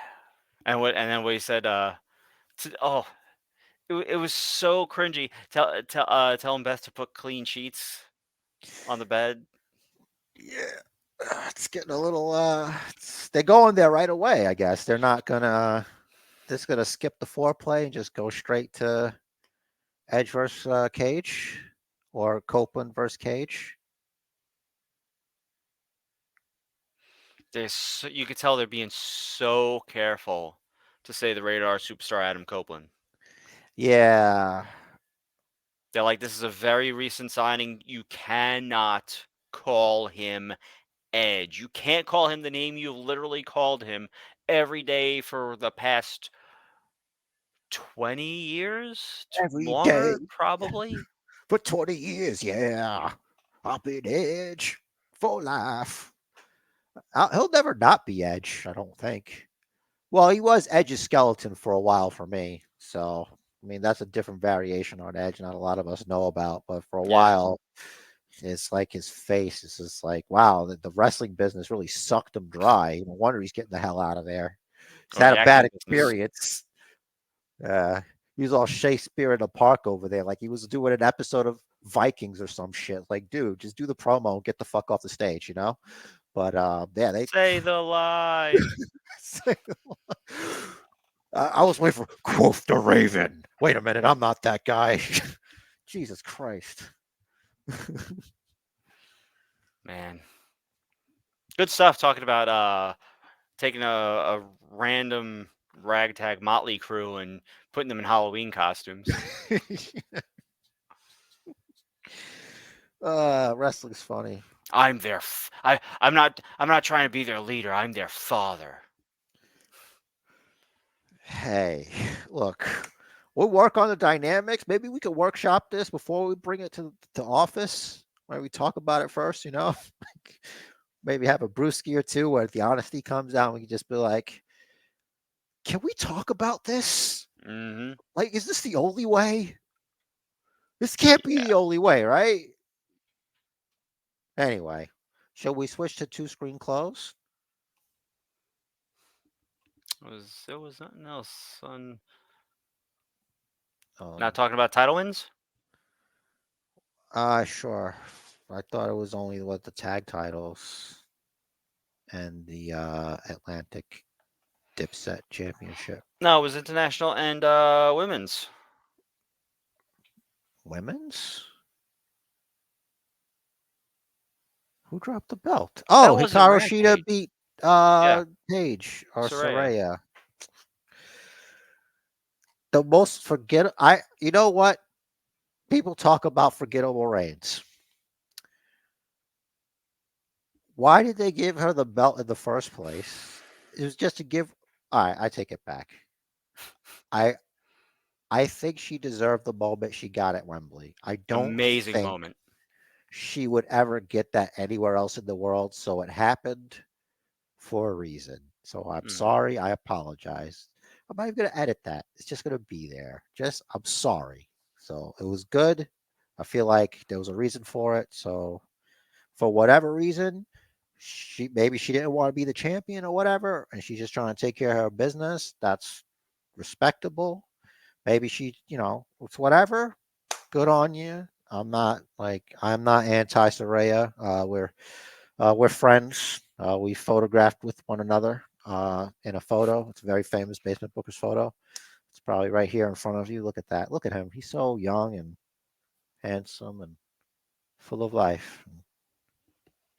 Speaker 3: And then what he said. Oh, it was so cringy. Telling Beth to put clean sheets on the bed.
Speaker 2: Yeah. It's getting a little they're going there right away, I guess. They're not gonna just gonna skip the foreplay and just go straight to Edge versus Cage or Copeland versus Cage.
Speaker 3: You could tell they're being so careful to say the radar superstar Adam Copeland.
Speaker 2: Yeah.
Speaker 3: They're like, this is a very recent signing. You cannot call him Edge. You can't call him the name you've literally called him every day for the past 20 years?
Speaker 2: Every day
Speaker 3: Longer, probably.
Speaker 2: for 20 years. Yeah. I've been Edge for life. He'll never not be Edge, I don't think. Well, he was Edge's skeleton for a while for me. So, I mean, that's a different variation on Edge, not a lot of us know about. But for a
Speaker 3: Yeah.
Speaker 2: while, it's like his face is just like, wow, the wrestling business really sucked him dry. No wonder he's getting the hell out of there. He's
Speaker 3: Or
Speaker 2: had
Speaker 3: the
Speaker 2: a bad
Speaker 3: acting business.
Speaker 2: experience. He was all Shakespeare in the Park over there, like he was doing an episode of Vikings or some shit. Like, dude, just do the promo and get the fuck off the stage, you know? But yeah, they
Speaker 3: Say the line.
Speaker 2: I was waiting for Quoth the Raven. Wait a minute, I'm not that guy. Jesus Christ.
Speaker 3: Man. Good stuff talking about taking a random ragtag motley crew and putting them in Halloween costumes.
Speaker 2: Wrestling's funny.
Speaker 3: I'm their I'm not trying to be their leader. I'm their father.
Speaker 2: Hey, look, we'll work on the dynamics. Maybe we could workshop this before we bring it to office. Where we talk about it first, you know? Maybe have a brewski or two where the honesty comes out. We can just be like, can we talk about this?
Speaker 3: Mm-hmm.
Speaker 2: Like, is this the only way? This can't be the only way, right? Anyway, shall we switch to two-screen close?
Speaker 3: There was nothing else on.
Speaker 2: Um,
Speaker 3: Not talking about title wins?
Speaker 2: Sure. I thought it was only what the tag titles and the Atlantic Dipset Championship.
Speaker 3: No, it was international and women's.
Speaker 2: Women's? Who dropped the belt? Oh,
Speaker 3: wasn't
Speaker 2: Hikaru Shida
Speaker 3: Rampage.
Speaker 2: beat
Speaker 3: Yeah.
Speaker 2: Paige or
Speaker 3: Saraya.
Speaker 2: Saraya. The most you know what? People talk about forgettable reigns. Why did they give her the belt in the first place? It was just to give. All right, I take it back. I I think she deserved the moment she got at Wembley. I don't
Speaker 3: Amazing
Speaker 2: think
Speaker 3: moment.
Speaker 2: she would ever get that anywhere else in the world. So it happened for a reason. So I'm
Speaker 3: Mhm.
Speaker 2: sorry. I apologize. I'm not even going to edit that. It's just going to be there. Just, I'm sorry. So it was good. I feel like there was a reason for it. So for whatever reason, maybe she didn't want to be the champion or whatever, and she's just trying to take care of her business. That's respectable. Maybe it's whatever. Good on you. I'm not anti Soraya. We're friends. We photographed with one another in a photo. It's a very famous Basement Bookers photo. It's probably right here in front of you. Look at that. Look at him. He's so young and handsome and full of life.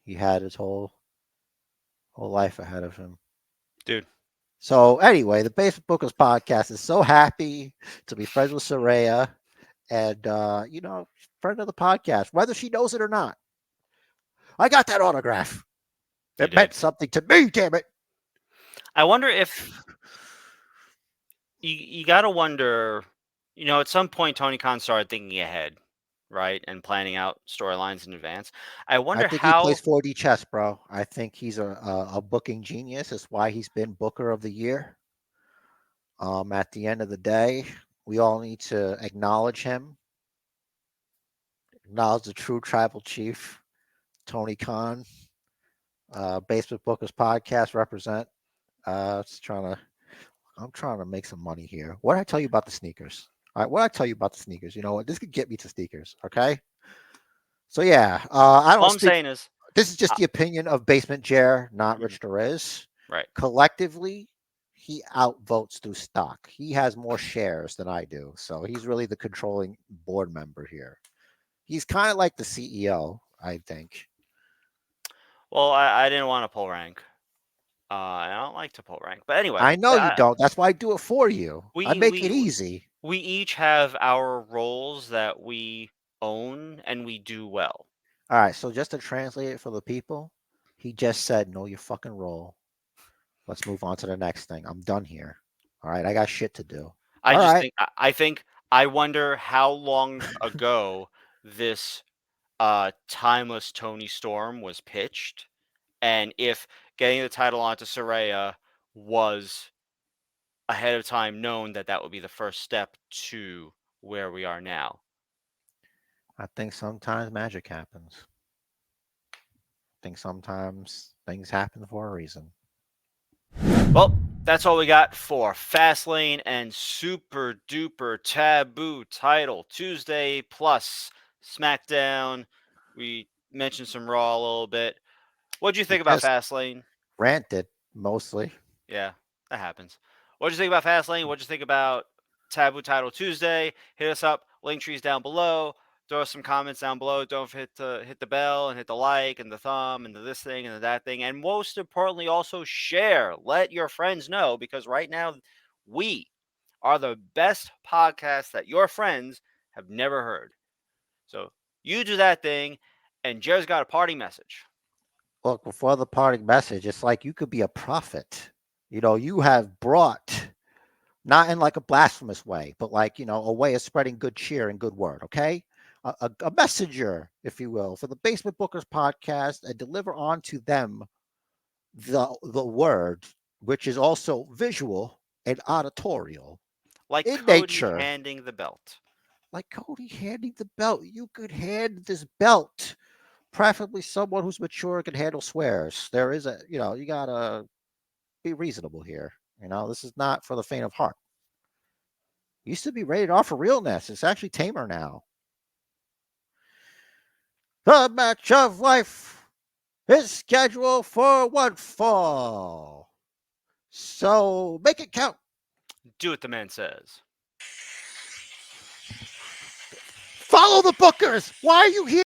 Speaker 2: He had his whole life ahead of him.
Speaker 3: Dude.
Speaker 2: So anyway, the Basement Bookers podcast is so happy to be friends with Soraya and friend of the podcast, whether she knows it or not. I got that autograph. It meant something to me, damn it.
Speaker 3: I wonder if you got to wonder, at some point Tony Khan started thinking ahead, right? And planning out storylines in advance. I
Speaker 2: I
Speaker 3: wonder
Speaker 2: think he
Speaker 3: how
Speaker 2: plays 4D chess, bro. I think he's a booking genius. That's why he's been Booker of the Year. At the end of the day, we all need to acknowledge him, acknowledge the true tribal chief, Tony Khan. Basement Bookers podcast represent. I'm trying to make some money here. What did I tell you about the sneakers? All right, what did I tell you about the sneakers? You know what? This could get me to sneakers. Okay. So yeah, I
Speaker 3: all
Speaker 2: don't
Speaker 3: I'm
Speaker 2: speak.
Speaker 3: saying is
Speaker 2: This is just the opinion of Basement Jer, not
Speaker 3: Mhm.
Speaker 2: Rich Derez.
Speaker 3: Right.
Speaker 2: Collectively, he outvotes through stock. He has more shares than I do, so he's really the controlling board member here. He's kind of like the CEO, I think.
Speaker 3: Well, I didn't want to pull rank. I don't like to pull rank, but anyway,
Speaker 2: I know you don't. That's why I do it for you. I
Speaker 3: we
Speaker 2: make it
Speaker 3: we
Speaker 2: easy.
Speaker 3: we each have our roles that we own and we do well.
Speaker 2: All right, so just to translate it for the people, he just said, know your fucking role. Let's move on to the next thing. I'm done here. All right, I got shit to do.
Speaker 3: I
Speaker 2: All
Speaker 3: just
Speaker 2: right.
Speaker 3: think I wonder how long ago this timeless Tony Storm was pitched, and if getting the title onto Saraya was ahead of time known that that would be the first step to where we are now.
Speaker 2: I think sometimes magic happens. I think sometimes things happen for a reason.
Speaker 3: Well, that's all we got for Fast Lane and Super Duper Taboo Title Tuesday plus Smackdown. We mentioned some Raw a little bit. What'd you
Speaker 2: We
Speaker 3: think about
Speaker 2: just
Speaker 3: Fast Lane?
Speaker 2: ranted mostly.
Speaker 3: Yeah, that happens. What'd you think about Fast Lane? What'd you think about Taboo Title Tuesday? Hit us up. Link trees down below. Throw us some comments down below. Don't forget to hit the bell and hit the like and the thumb and the this thing and the that thing. And most importantly, also share. Let your friends know, because right now we are the best podcast that your friends have never heard. So you do that thing, and Jared's got a party message.
Speaker 2: Look, before the parting message, it's like you could be a prophet. You have brought, not in like a blasphemous way, but like, a way of spreading good cheer and good word, okay? A messenger, if you will, for the Basement Bookers podcast, and deliver on to them the word, which is also visual and auditorial
Speaker 3: Like
Speaker 2: in
Speaker 3: Cody
Speaker 2: nature.
Speaker 3: handing the belt.
Speaker 2: Like Cody handing the belt. You could hand this belt, preferably someone who's mature and can handle swears. There is you gotta be reasonable here. This is not for the faint of heart. Used to be rated R for realness. It's actually tamer now. The match of life is scheduled for one fall. So make it count.
Speaker 3: Do what the man says.
Speaker 2: Follow the bookers. Why are you here?